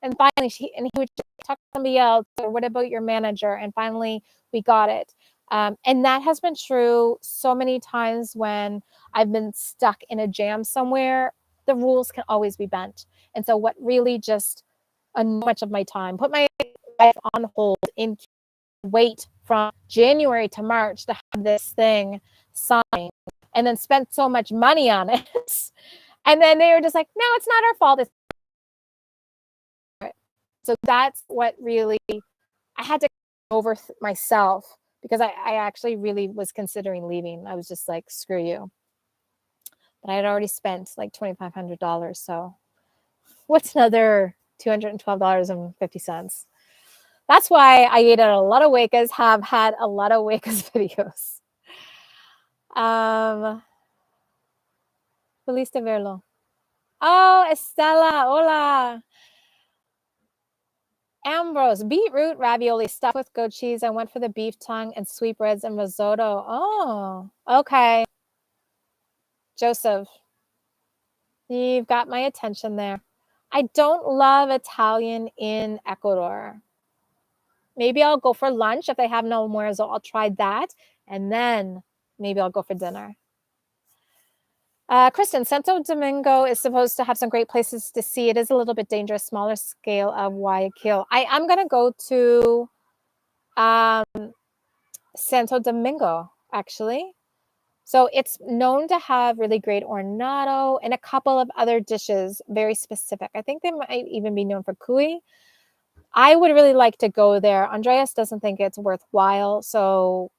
and finally he would talk to somebody else, or what about your manager? And finally we got it. And that has been true so many times when I've been stuck in a jam somewhere. The rules can always be bent. And so what really just much of my time, put my life on hold in wait from January to March to have this thing signed, and then spent so much money on it. And then they were just like, no, it's not our fault. So that's what really I had to over myself, because I actually really was considering leaving. I was just like, screw you. But I had already spent like $2,500. So what's another $212.50? That's why I ate at a lot of Huecas, have had a lot of Huecas videos. Feliz de verlo. Oh, Estela, hola. Ambrose, beetroot ravioli stuffed with goat cheese. I went for the beef tongue and sweetbreads and risotto. Oh, okay. Joseph, you've got my attention there. I don't love Italian in Ecuador. Maybe I'll go for lunch if they have no more, so I'll try that. And then maybe I'll go for dinner. Kristen, Santo Domingo is supposed to have some great places to see. It is a little bit dangerous, smaller scale of Guayaquil. I'm going to go to Santo Domingo, actually. So it's known to have really great ornato and a couple of other dishes, very specific. I think they might even be known for cuy. I would really like to go there. Andreas doesn't think it's worthwhile, so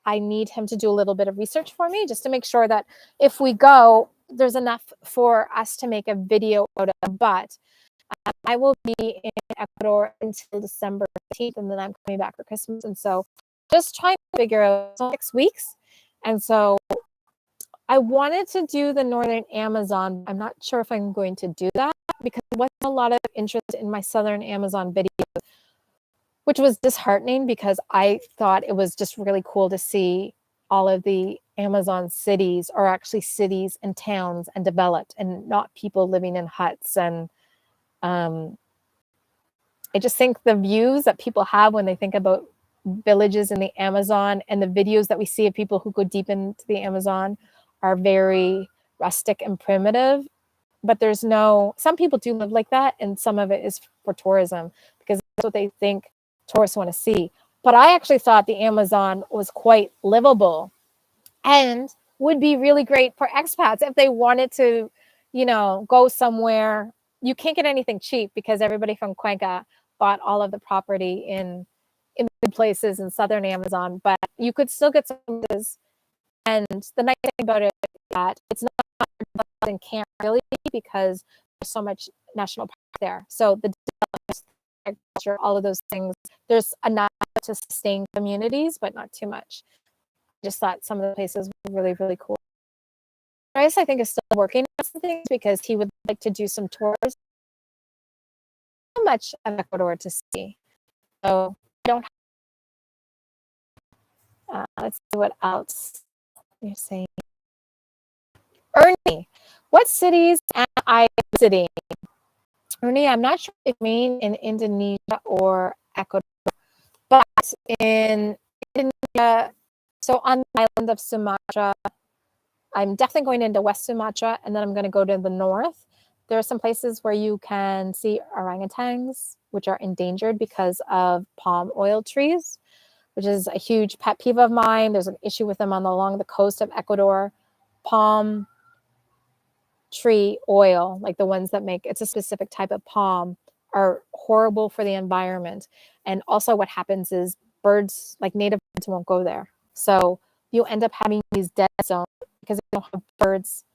I need him to do a little bit of research for me just to make sure that if we go, there's enough for us to make a video out of. But I will be in Ecuador until December 15th, and then I'm coming back for Christmas. And so just trying to figure out 6 weeks. And so I wanted to do the Northern Amazon. I'm not sure if I'm going to do that because there wasn't a lot of interest in my Southern Amazon video, which was disheartening because I thought it was just really cool to see all of the Amazon cities are actually cities and towns and developed and not people living in huts. And I just think the views that people have when they think about villages in the Amazon and the videos that we see of people who go deep into the Amazon are very rustic and primitive. But there's no, some people do live like that, and some of it is for tourism because that's what they think tourists want to see. But I actually thought the Amazon was quite livable and would be really great for expats if they wanted to, go somewhere. You can't get anything cheap because everybody from Cuenca bought all of the property in places in southern Amazon, but you could still get some places. And the nice thing about it is that it's not in camp really because there's so much national park there. So the agriculture, all of those things, there's enough to sustain communities, but not too much. I just thought some of the places were really, really cool. Bryce, I think, is still working on some things because he would like to do some tours. So much of Ecuador to see. So I don't let's see what else you're saying. Ernie, what cities am I visiting? Ernie, I'm not sure if you mean in Indonesia or Ecuador, but in Indonesia, so on the island of Sumatra, I'm definitely going into West Sumatra, and then I'm going to go to the north. There are some places where you can see orangutans, which are endangered because of palm oil trees, which is a huge pet peeve of mine. There's an issue with them along the coast of Ecuador. Palm tree oil, like the ones that make, it's a specific type of palm, are horrible for the environment. And also what happens is birds, like native birds, won't go there. So you end up having these dead zones because you don't have birds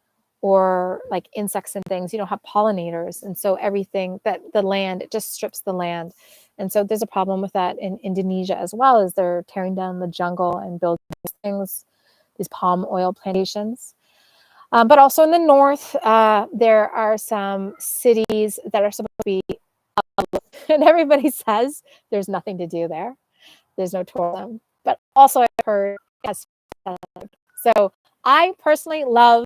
or like insects and things. You don't have pollinators. And so everything that the land, it just strips the land. And so there's a problem with that in Indonesia as well, as they're tearing down the jungle and building these things, these palm oil plantations. But also in the north, there are some cities that are supposed to be, and everybody says there's nothing to do there. There's no tourism. But also I've heard, yes. So I personally love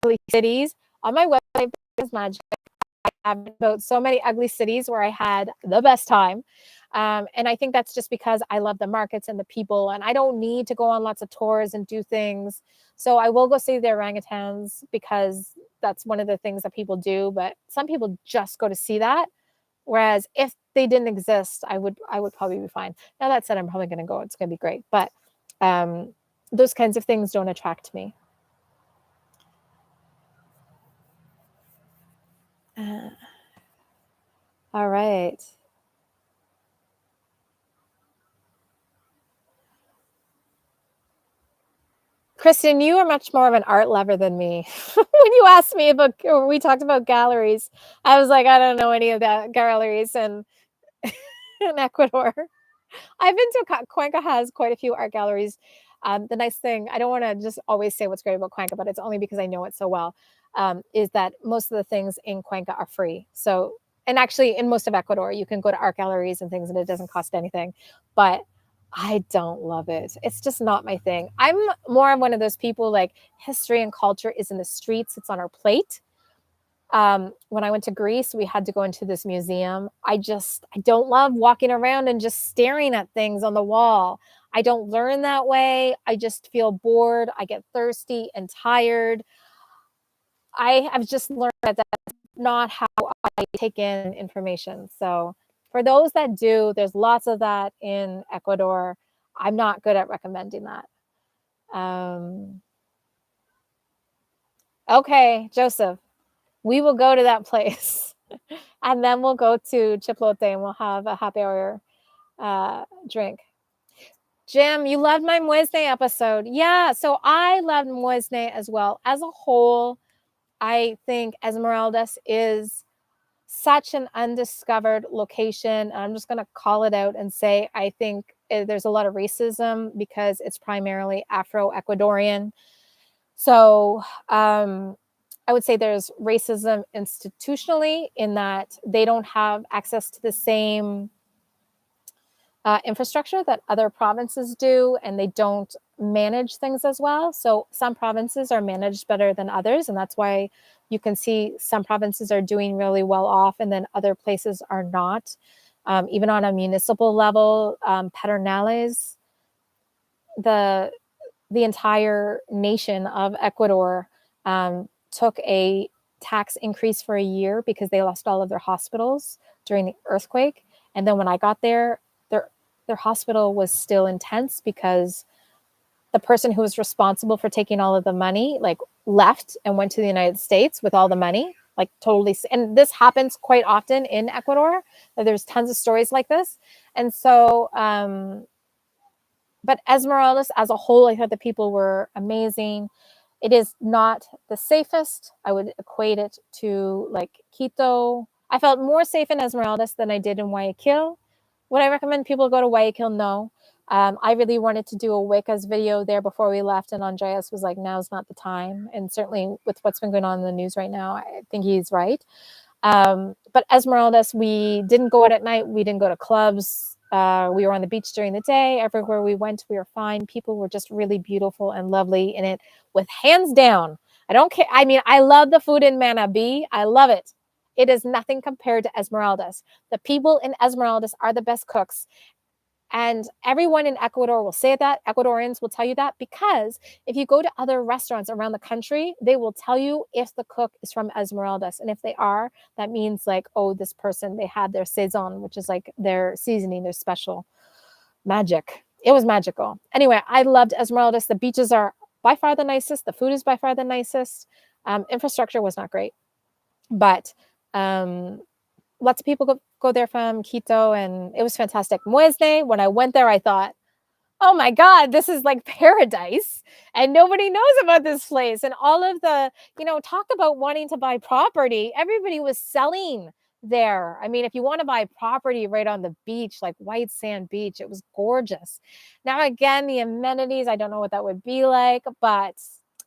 ugly cities. On my website, BaconisMagic, I have about so many ugly cities where I had the best time. And I think that's just because I love the markets and the people, and I don't need to go on lots of tours and do things. So I will go see the orangutans because that's one of the things that people do, but some people just go to see that. Whereas if they didn't exist, I would probably be fine. Now that said, I'm probably going to go. It's going to be great. But those kinds of things don't attract me. All right. Kristen, you are much more of an art lover than me. When you asked me about, or we talked about galleries, I was like, I don't know any of that galleries in Ecuador. I've been to Cuenca has quite a few art galleries. The nice thing, I don't want to just always say what's great about Cuenca, but it's only because I know it so well, is that most of the things in Cuenca are free. So and actually in most of Ecuador, you can go to art galleries and things and it doesn't cost anything. But I don't love it. It's just not my thing. I'm more of one of those people like history and culture is in the streets. It's on our plate. When I went to Greece, we had to go into this museum. I don't love walking around and just staring at things on the wall. I don't learn that way. I just feel bored. I get thirsty and tired. I have just learned that that's not how I take in information. So for those that do, there's lots of that in Ecuador. I'm not good at recommending that. Okay, Joseph, we will go to that place and then we'll go to Chiplote and we'll have a happy hour drink. Jim, you loved my Muesne episode. Yeah, so I loved Muesne as well. As a whole, I think Esmeraldas is such an undiscovered location. I'm just going to call it out and say I think there's a lot of racism because it's primarily Afro-Ecuadorian. So I would say there's racism institutionally in that they don't have access to the same infrastructure that other provinces do, and they don't manage things as well. So some provinces are managed better than others, and that's why you can see some provinces are doing really well off, and then other places are not. Even on a municipal level, Pedernales, the entire nation of Ecuador took a tax increase for a year because they lost all of their hospitals during the earthquake. And then when I got there, their hospital was still intense because the person who was responsible for taking all of the money like left and went to the United States with all the money, like totally. And this happens quite often in Ecuador. There's tons of stories like this. And so, but Esmeraldas as a whole, I thought the people were amazing. It is not the safest. I would equate it to like Quito. I felt more safe in Esmeraldas than I did in Guayaquil. Would I recommend people go to Guayaquil? No. I really wanted to do a Huecas video there before we left, and Andreas was like, now's not the time. And certainly with what's been going on in the news right now, I think he's right. But Esmeraldas, we didn't go out at night. We didn't go to clubs. We were on the beach during the day. Everywhere we went, we were fine. People were just really beautiful and lovely in it with hands down. I don't care. I mean, I love the food in Manabí. I love it. It is nothing compared to Esmeraldas. The people in Esmeraldas are the best cooks. And everyone in Ecuador will say that. Ecuadorians will tell you that because if you go to other restaurants around the country, they will tell you if the cook is from Esmeraldas. And if they are, that means like, oh, this person, they had their saison, which is like their seasoning, their special magic. It was magical. Anyway, I loved Esmeraldas. The beaches are by far the nicest. The food is by far the nicest. Infrastructure was not great, but lots of people go there from Quito, and it was fantastic. Muesne, when I went there, I thought, oh my God, this is like paradise. And nobody knows about this place. And all of the, talk about wanting to buy property. Everybody was selling there. I mean, if you want to buy property right on the beach, like white sand beach, it was gorgeous. Now, again, the amenities, I don't know what that would be like, but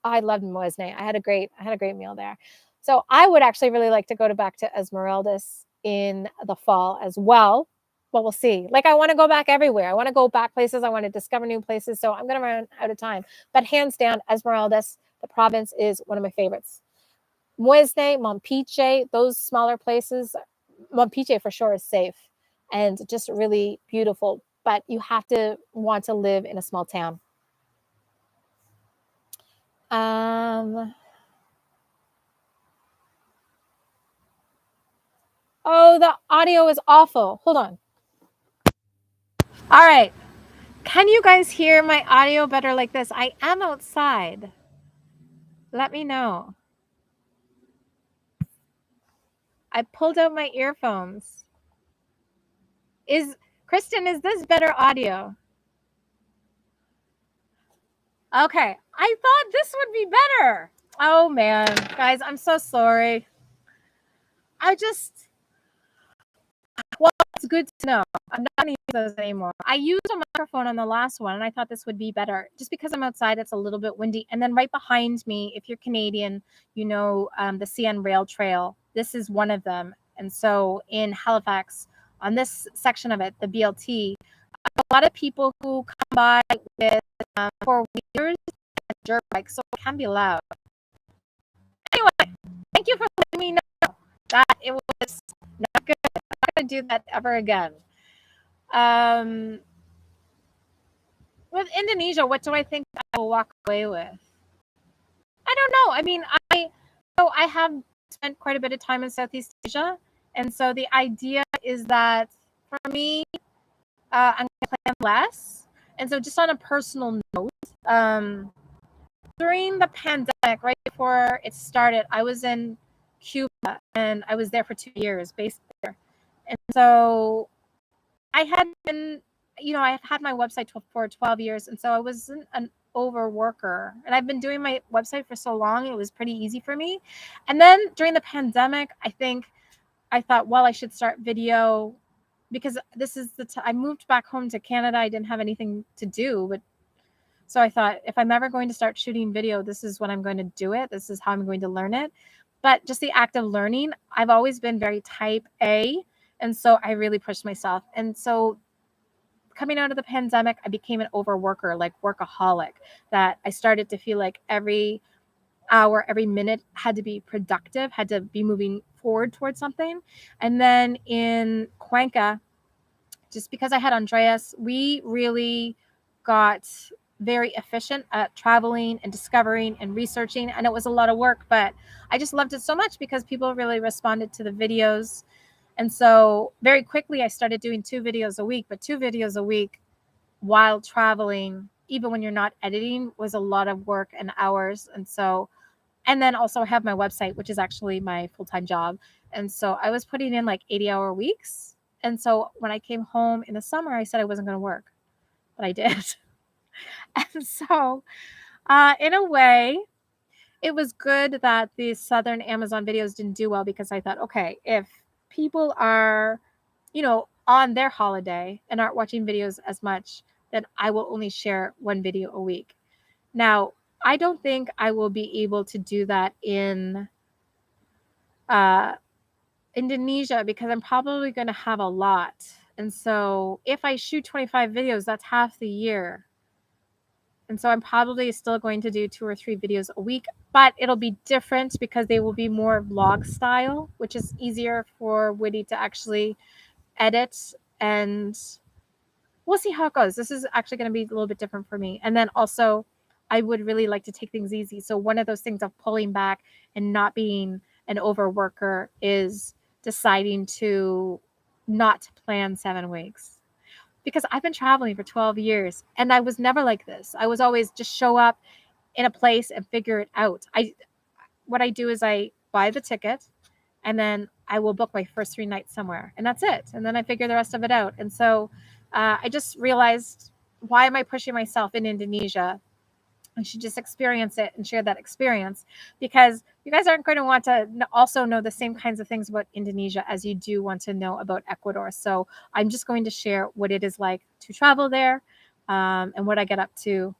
I loved Muesne. I had a great meal there. So I would actually really like to go back to Esmeraldas in the fall as well. But we'll see. Like, I want to go back everywhere. I want to go back places. I want to discover new places. So I'm going to run out of time. But hands down, Esmeraldas, the province, is one of my favorites. Muesne, Mompiche, those smaller places. Mompiche for sure is safe and just really beautiful. But you have to want to live in a small town. Oh, the audio is awful. Hold on. All right. Can you guys hear my audio better like this? I am outside. Let me know. I pulled out my earphones. Kristen, is this better audio? Okay. I thought this would be better. Oh man, guys, I'm so sorry. Well, it's good to know. I'm not going to use those anymore. I used a microphone on the last one, and I thought this would be better. Just because I'm outside, it's a little bit windy. And then right behind me, if you're Canadian, you know the CN Rail Trail. This is one of them. And so in Halifax, on this section of it, the BLT, a lot of people who come by with four-wheelers and dirt bikes, so it can be loud. Anyway, thank you for letting me know that it was not good. I'm not going to do that ever again. With Indonesia, what do I think I will walk away with? I don't know. I mean, I have spent quite a bit of time in Southeast Asia, and so the idea is that for me, I'm going to plan less. And so, just on a personal note, during the pandemic, right before it started, I was in Cuba, and I was there for 2 years, based there. And so, I had been, I have had my website for 12 years, and so I wasn't an overworker. And I've been doing my website for so long, it was pretty easy for me. And then during the pandemic, I thought, well, I should start video, because this is I moved back home to Canada. I didn't have anything to do, but so I thought, if I'm ever going to start shooting video, this is when I'm going to do it. This is how I'm going to learn it. But just the act of learning, I've always been very type A. And so I really pushed myself. And so coming out of the pandemic, I became an overworker, like workaholic, that I started to feel like every hour, every minute had to be productive, had to be moving forward towards something. And then in Cuenca, just because I had Andreas, we really got very efficient at traveling and discovering and researching. And it was a lot of work, but I just loved it so much because people really responded to the videos. And so very quickly, I started doing 2 videos a week, but 2 videos a week while traveling, even when you're not editing, was a lot of work and hours. And so, and then also I have my website, which is actually my full-time job. And so I was putting in like 80-hour weeks. And so when I came home in the summer, I said I wasn't going to work, but I did. And so in a way, it was good that the Southern Amazon videos didn't do well, because I thought, okay, if people are, on their holiday and aren't watching videos as much, then I will only share 1 video a week. Now, I don't think I will be able to do that in Indonesia, because I'm probably going to have a lot. And so if I shoot 25 videos, that's half the year. And so I'm probably still going to do 2 or 3 videos a week, but it'll be different because they will be more vlog style, which is easier for Woody to actually edit, and we'll see how it goes. This is actually going to be a little bit different for me. And then also, I would really like to take things easy. So one of those things of pulling back and not being an overworker is deciding to not plan 7 weeks. Because I've been traveling for 12 years and I was never like this. I was always just show up in a place and figure it out. What I do is I buy the ticket, and then I will book my first 3 nights somewhere, and that's it. And then I figure the rest of it out. And so I just realized, why am I pushing myself in Indonesia? I should just experience it and share that experience, because you guys aren't going to want to also know the same kinds of things about Indonesia as you do want to know about Ecuador. So I'm just going to share what it is like to travel there, and what I get up to.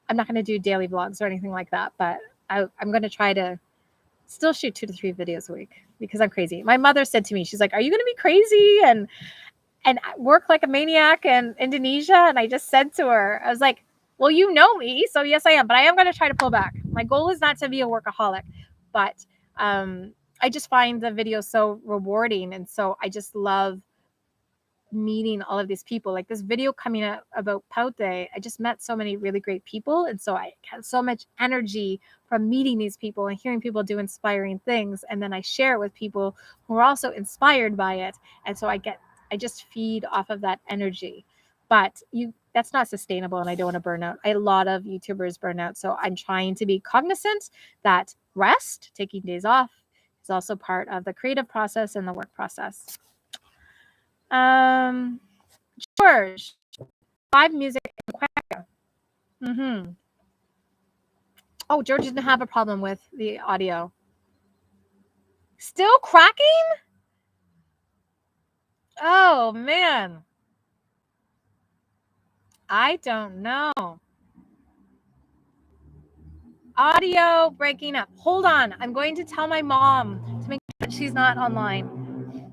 I'm not going to do daily vlogs or anything like that, but I'm going to try to still shoot 2 to 3 videos a week, because I'm crazy. My mother said to me, she's like, are you going to be crazy and work like a maniac in Indonesia? And I just said to her, I was like, well, you know me, so yes, I am, but I am going to try to pull back. My goal is not to be a workaholic, but I just find the video so rewarding. And so I just love meeting all of these people. Like this video coming out about Paute, I just met so many really great people. And so I had so much energy from meeting these people and hearing people do inspiring things. And then I share it with people who are also inspired by it. And so I just feed off of that energy. But that's not sustainable, and I don't want to burn out. A lot of YouTubers burn out. So I'm trying to be cognizant that rest, taking days off, is also part of the creative process and the work process. George, live music in Cuenca. Oh, George didn't have a problem with the audio. Still cracking? Oh, man. I don't know. Audio breaking up. Hold on. I'm going to tell my mom to make sure that she's not online.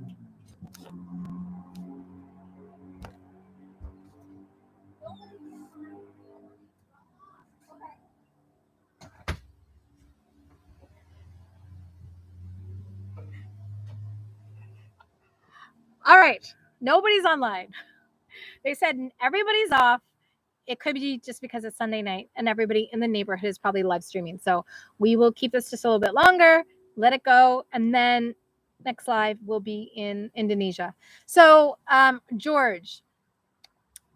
right. Nobody's online. They said everybody's off. It could be just because it's Sunday night and everybody in the neighborhood is probably live streaming. So we will keep this just a little bit longer, let it go, and then next live will be in Indonesia. So George,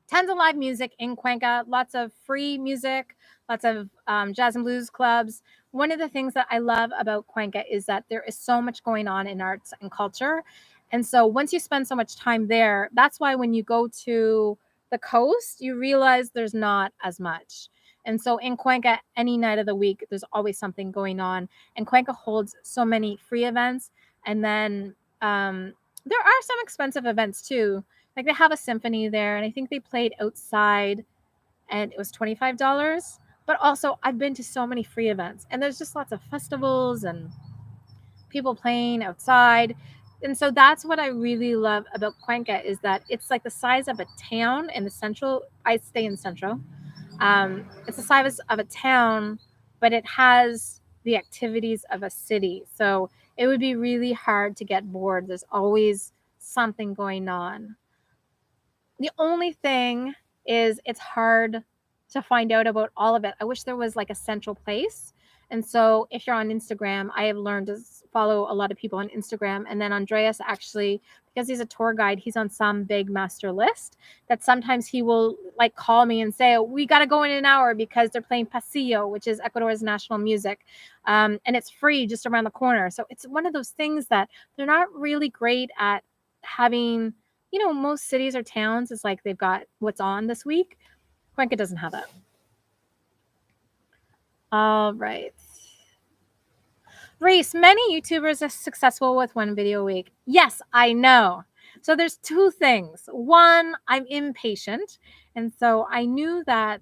tons of live music in Cuenca, lots of free music, lots of jazz and blues clubs. One of the things that I love about Cuenca is that there is so much going on in arts and culture. And so once you spend so much time there, that's why when you go to the coast, you realize there's not as much. And so in Cuenca, any night of the week, there's always something going on. And Cuenca holds so many free events. And then there are some expensive events too. Like they have a symphony there, and I think they played outside, and it was $25. But also, I've been to so many free events, and there's just lots of festivals and people playing outside. And so that's what I really love about Cuenca is that it's like the size of a town in the central. I stay in central. It's the size of a town, but it has the activities of a city. So it would be really hard to get bored. There's always something going on. The only thing is it's hard to find out about all of it. I wish there was like a central place. And so if you're on Instagram, I have learned to follow a lot of people on Instagram. And then Andreas actually, because he's a tour guide, he's on some big master list that sometimes he will like call me and say, we got to go in an hour because they're playing Pasillo, which is Ecuador's national music. And it's free just around the corner. So it's one of those things that they're not really great at having. Most cities or towns, it's like they've got what's on this week. Cuenca doesn't have that. All right. Reese, many YouTubers are successful with one video a week. Yes, I know. So there's two things. One, I'm impatient. And so I knew that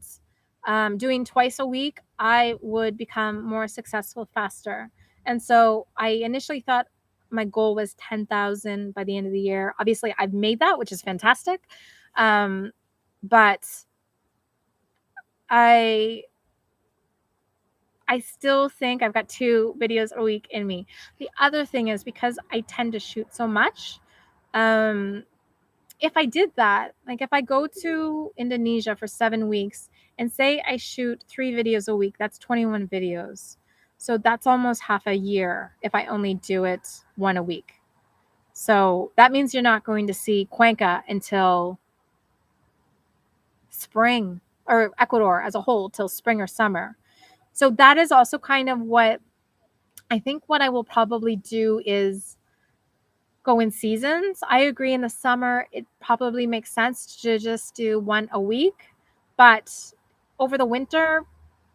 doing twice a week, I would become more successful faster. And so I initially thought my goal was 10,000 by the end of the year. Obviously, I've made that, which is fantastic. But I still think I've got 2 videos a week in me. The other thing is because I tend to shoot so much, if I did that, like if I go to Indonesia for 7 weeks and say I shoot 3 videos a week, that's 21 videos. So that's almost half a year if I only do it 1 a week. So that means you're not going to see Cuenca until spring, or Ecuador as a whole till spring or summer. So that is also kind of what I think what I will probably do is go in seasons. I agree in the summer, it probably makes sense to just do 1 a week. But over the winter,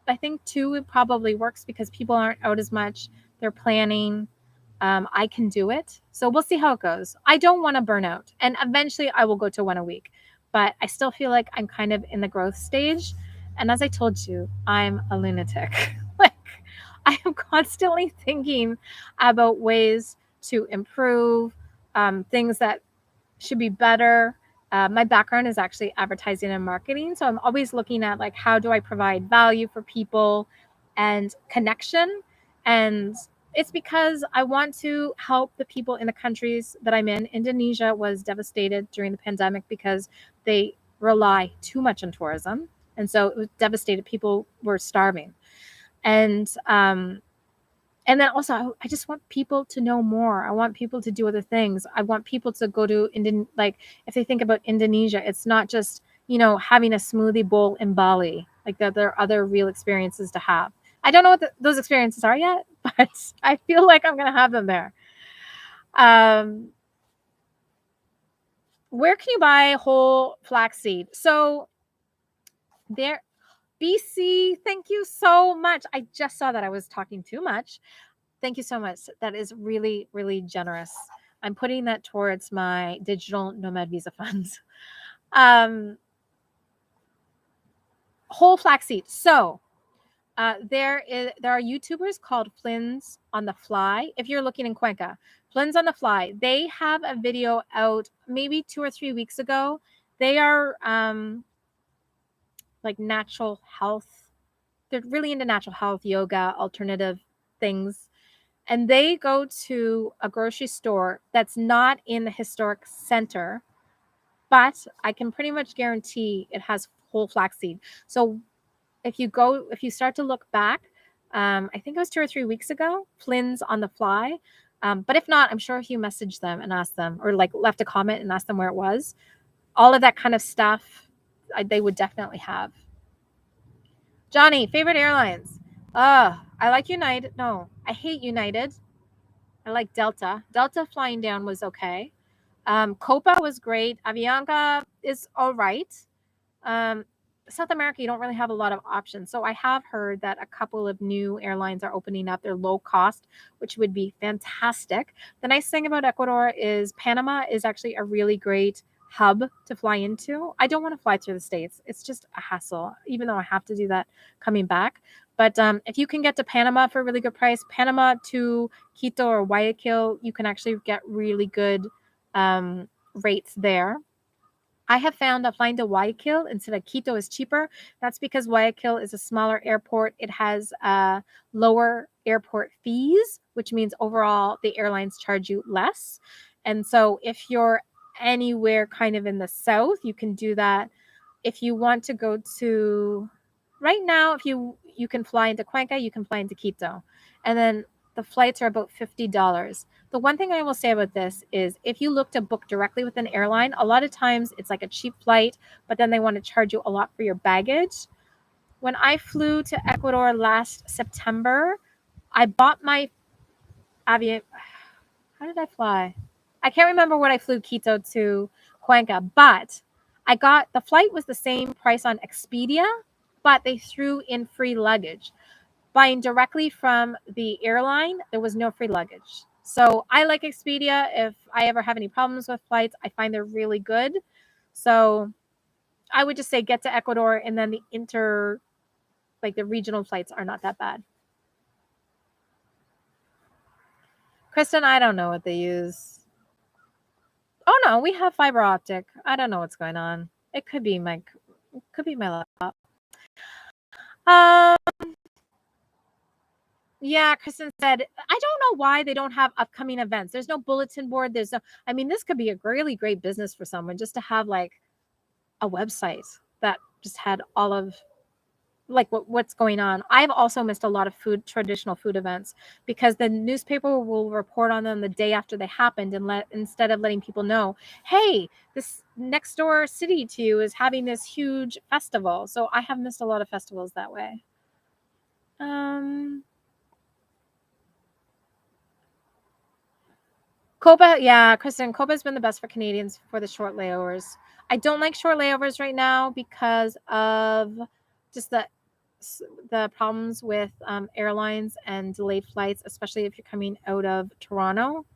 I think 2 probably works because people aren't out as much. They're planning. I can do it. So we'll see how it goes. I don't want to burn out. And eventually I will go to 1 a week. But I still feel like I'm kind of in the growth stage. And as I told you, I'm a lunatic. Like I am constantly thinking about ways to improve, things that should be better. My background is actually advertising and marketing. So I'm always looking at like, how do I provide value for people and connection? And it's because I want to help the people in the countries that I'm in. Indonesia was devastated during the pandemic because they rely too much on tourism. And so it was devastated. People were starving. And then also, I just want people to know more. I want people to do other things. I want people to go to like if they think about Indonesia, it's not just having a smoothie bowl in Bali. Like there are other real experiences to have. I don't know what those experiences are yet, but I feel like I'm gonna have them there. Where can you buy whole flaxseed? So there, BC. Thank you so much. I just saw that I was talking too much. Thank you so much. That is really, really generous. I'm putting that towards my digital nomad visa funds. Whole flaxseed. So there are YouTubers called Flins on the Fly. If you're looking in Cuenca, Flins on the Fly. They have a video out maybe 2 or 3 weeks ago. They are like natural health. They're really into natural health, yoga, alternative things. and they go to a grocery store that's not in the historic center, but I can pretty much guarantee it has whole flaxseed. So if you start to look back, I think it was 2 or 3 weeks ago, Flynn's on the fly. But if not, I'm sure if you message them and ask them, or like left a comment and asked them where it was, all of that kind of stuff, they would definitely have. Johnny, favorite airlines? I like United. No, I hate United. I like Delta. Delta flying down was okay. Copa was great. Avianca is all right. South America, you don't really have a lot of options. So I have heard that a couple of new airlines are opening up. They're low cost, which would be fantastic. The nice thing about Ecuador is Panama is actually a really great hub to fly into. I don't want to fly through the States. It's just a hassle, even though I have to do that coming back. But if you can get to Panama for a really good price, Panama to Quito or Guayaquil, you can actually get really good rates there. I have found that flying to Guayaquil instead of Quito is cheaper. That's because Guayaquil is a smaller airport. It has lower airport fees, which means overall the airlines charge you less. And so if you're anywhere kind of in the south, you can do that. If you want to go to right now, if you can fly into Cuenca, you can fly into Quito. And then the flights are about $50. The one thing I will say about this is if you look to book directly with an airline, a lot of times it's like a cheap flight, but then they want to charge you a lot for your baggage. When I flew to Ecuador last September, I bought my avian. How did I fly? I can't remember what I flew Quito to Cuenca, but I got the flight was the same price on Expedia, but they threw in free luggage. Buying directly from the airline, there was no free luggage. So I like Expedia. If I ever have any problems with flights, I find they're really good. So I would just say get to Ecuador, and then the regional flights are not that bad. Kristen, I don't know what they use. Oh no, we have fiber optic. I don't know what's going on. It could be my laptop. Yeah, Kristen said, I don't know why they don't have upcoming events. There's no bulletin board. I mean, this could be a really great business for someone just to have like a website that just had all of like what's going on. I've also missed a lot of traditional food events because the newspaper will report on them the day after they happened and instead of letting people know, hey, this next door city to you is having this huge festival. So I have missed a lot of festivals that way. Copa, yeah, Kristen, Copa's been the best for Canadians for the short layovers. I don't like short layovers right now because of just the problems with airlines and delayed flights, especially if you're coming out of Toronto.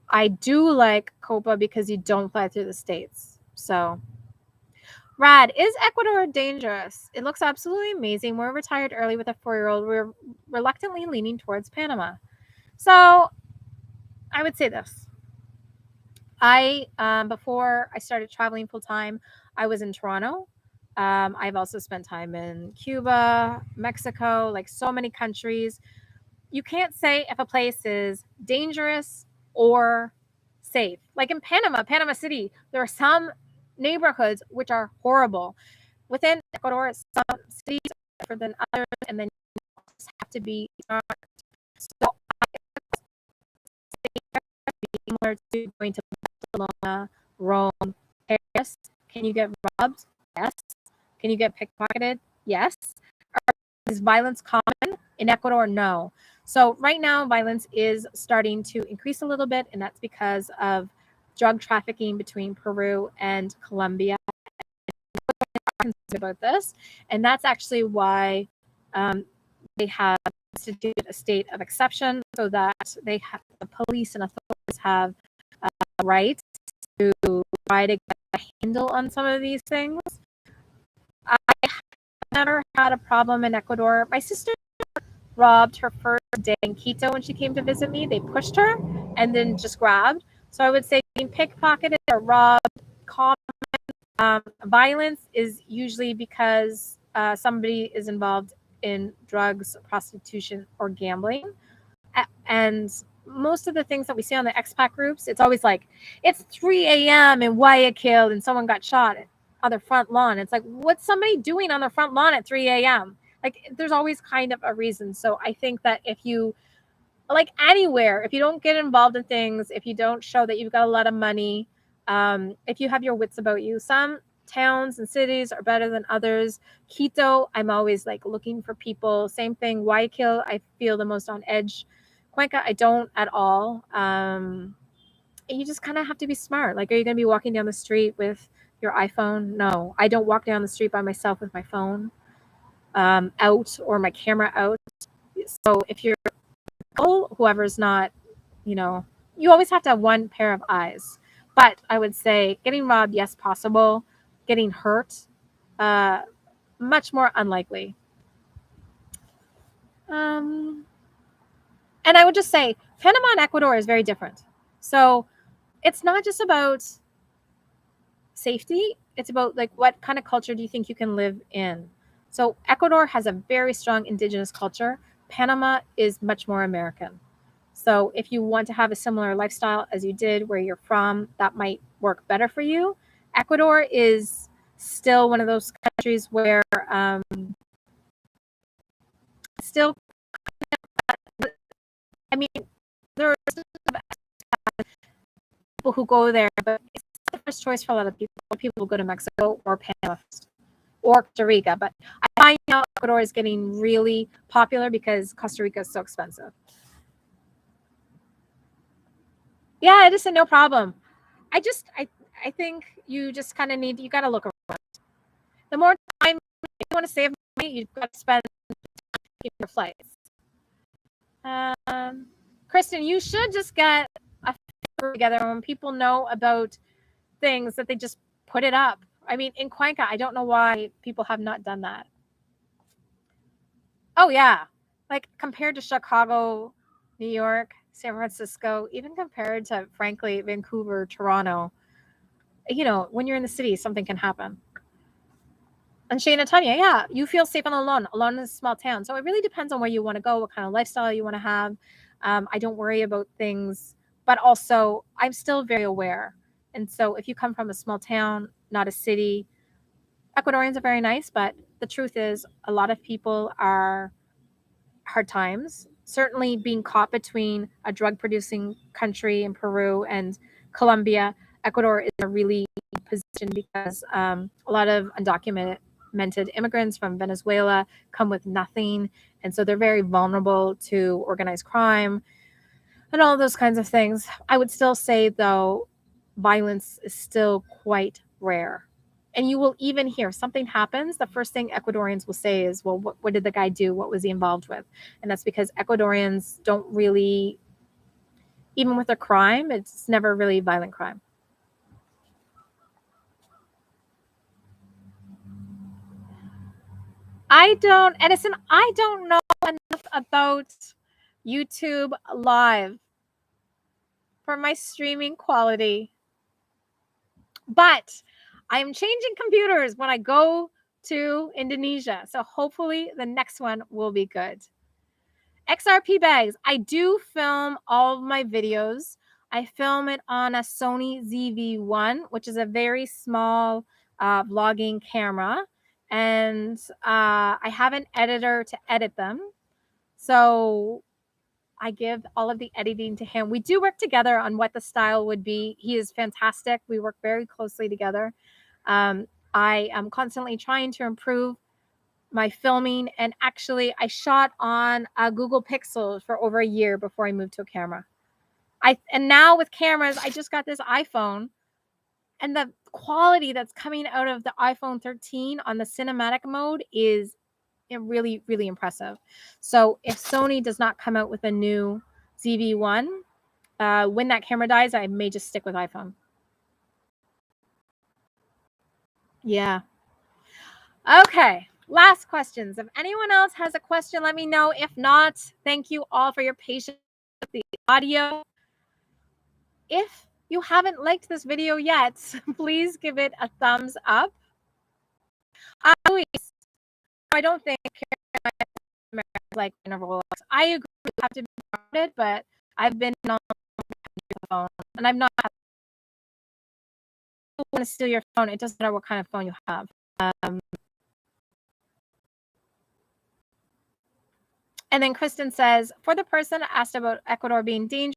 I do like Copa because you don't fly through the States. So, Rad, is Ecuador dangerous? It looks absolutely amazing. We're retired early with a 4-year-old. We're reluctantly leaning towards Panama. So, I would say this. Before I started traveling full time, I was in Toronto. I've also spent time in Cuba, Mexico, like so many countries. You can't say if a place is dangerous or safe. Like in Panama City, there are some neighborhoods which are horrible. Within Ecuador, some cities are different than others, and then you just have to be smart. So similar to going to Barcelona, Rome, Paris. Can you get robbed? Yes. Can you get pickpocketed? Yes. Is violence common in Ecuador? No. So right now, violence is starting to increase a little bit, and that's because of drug trafficking between Peru and Colombia. About this, and that's actually why they have instituted a state of exception so that the police and authorities have rights to try to get a handle on some of these things. I have never had a problem in Ecuador. My sister robbed her first day in Quito when she came to visit me. They pushed her and then just grabbed. So I would say being pickpocketed or robbed, common. Violence is usually because somebody is involved in drugs, prostitution, or gambling. And most of the things that we see on the expat groups, it's always like, it's 3 a.m. in Guayaquil and someone got shot on their front lawn. It's like, what's somebody doing on their front lawn at 3 a.m.? Like, there's always kind of a reason. So I think that if you, like anywhere, if you don't get involved in things, if you don't show that you've got a lot of money, if you have your wits about you, some towns and cities are better than others. Quito, I'm always like looking for people. Same thing. Guayaquil, I feel the most on edge. Cuenca, I don't at all. You just kind of have to be smart. Like, are you going to be walking down the street with your iPhone? No, I don't walk down the street by myself with my phone out or my camera out. So if you're whoever's not, you always have to have one pair of eyes. But I would say getting robbed, yes, possible. Getting hurt, much more unlikely. And I would just say Panama and Ecuador is very different. So it's not just about safety. It's about like, what kind of culture do you think you can live in? So Ecuador has a very strong indigenous culture. Panama is much more American. So if you want to have a similar lifestyle as you did where you're from, that might work better for you. Ecuador is still one of those countries where still, I mean, there are people who go there, but it's the first choice for a lot of people. People go to Mexico or Panama or Costa Rica. But I find now Ecuador is getting really popular because Costa Rica is so expensive. Yeah, it is no problem. I think you just kind of you got to look around. The more time you want to save money, you've got to spend your flights. Kristen, you should just get a together when people know about things that they just put it up. I mean, in Cuenca, I don't know why people have not done that. Oh yeah, like compared to Chicago, New York, San Francisco, even compared to, frankly, Vancouver, Toronto, when you're in the city, something can happen. And Shane and Tanya, yeah, you feel safe and alone in a small town. So it really depends on where you want to go, what kind of lifestyle you want to have. I don't worry about things, but also I'm still very aware. And so if you come from a small town, not a city, Ecuadorians are very nice, but the truth is a lot of people are hard times. Certainly being caught between a drug producing country in Peru and Colombia, Ecuador is a really position because a lot of undocumented immigrants from Venezuela come with nothing. And so they're very vulnerable to organized crime and all those kinds of things. I would still say, though, violence is still quite rare. And you will even hear something happens. The first thing Ecuadorians will say is, well, what did the guy do? What was he involved with? And that's because Ecuadorians don't really, even with a crime, it's never really violent crime. Edison, I don't know enough about YouTube Live for my streaming quality. But I'm changing computers when I go to Indonesia. So hopefully the next one will be good. XRP bags. I do film all of my videos. I film it on a Sony ZV-1, which is a very small vlogging camera. And I have an editor to edit them. So I give all of the editing to him. We do work together on what the style would be. He is fantastic. We work very closely together. I am constantly trying to improve my filming. And actually, I shot on a Google Pixel for over a year before I moved to a camera. And now with cameras, I just got this iPhone. And the quality that's coming out of the iPhone 13 on the cinematic mode is really, really impressive. So if Sony does not come out with a new ZV-1, when that camera dies, I may just stick with iPhone. Yeah. Okay. Last questions. If anyone else has a question, let me know. If not, thank you all for your patience with the audio. If you haven't liked this video yet, please give it a thumbs up. I don't think like in a Rolex. I agree. You have to be it, but I've been on the phone, and I'm not want to steal your phone. It doesn't matter what kind of phone you have. And then Kristen says, for the person asked about Ecuador being dangerous,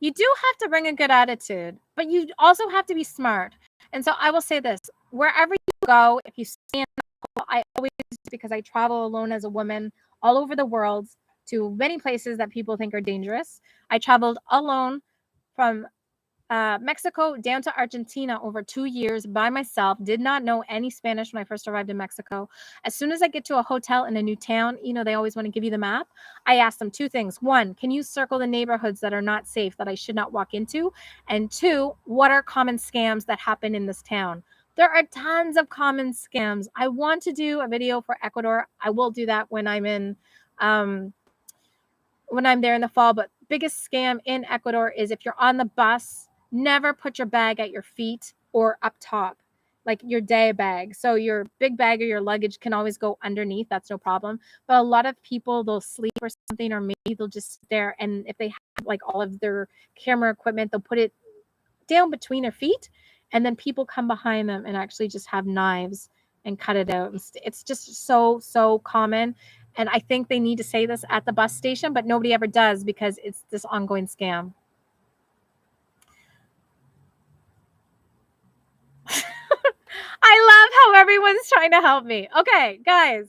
you do have to bring a good attitude, but you also have to be smart. And so I will say this, wherever you go, if you stay in, I always, because I travel alone as a woman all over the world to many places that people think are dangerous. I traveled alone from Mexico down to Argentina over 2 years by myself. Did not know any Spanish when I first arrived in Mexico. As soon as I get to a hotel in a new town, you know, they always want to give you the map. I asked them 2 things. 1, can you circle the neighborhoods that are not safe, that I should not walk into? And 2, what are common scams that happen in this town? There are tons of common scams. I want to do a video for Ecuador. I will do that when I'm in when I'm there in the fall. But biggest scam in Ecuador is if you're on the bus, never put your bag at your feet or up top, like your day bag. So your big bag or your luggage can always go underneath. That's no problem. But a lot of people, they'll sleep or something, or maybe they'll just sit there. And if they have like all of their camera equipment, they'll put it down between their feet. And then people come behind them and actually just have knives and cut it out. It's just so common. And I think they need to say this at the bus station, but nobody ever does because it's this ongoing scam. I love how everyone's trying to help me. Okay, guys,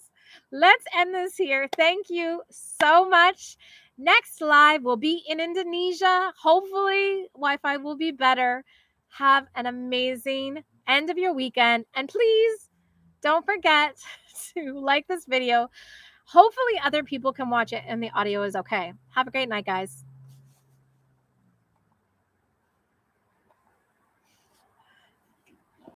let's end this here. Thank you so much. Next live will be in Indonesia. Hopefully, Wi-Fi will be better. Have an amazing end of your weekend. And please don't forget to like this video. Hopefully, other people can watch it and the audio is okay. Have a great night, guys.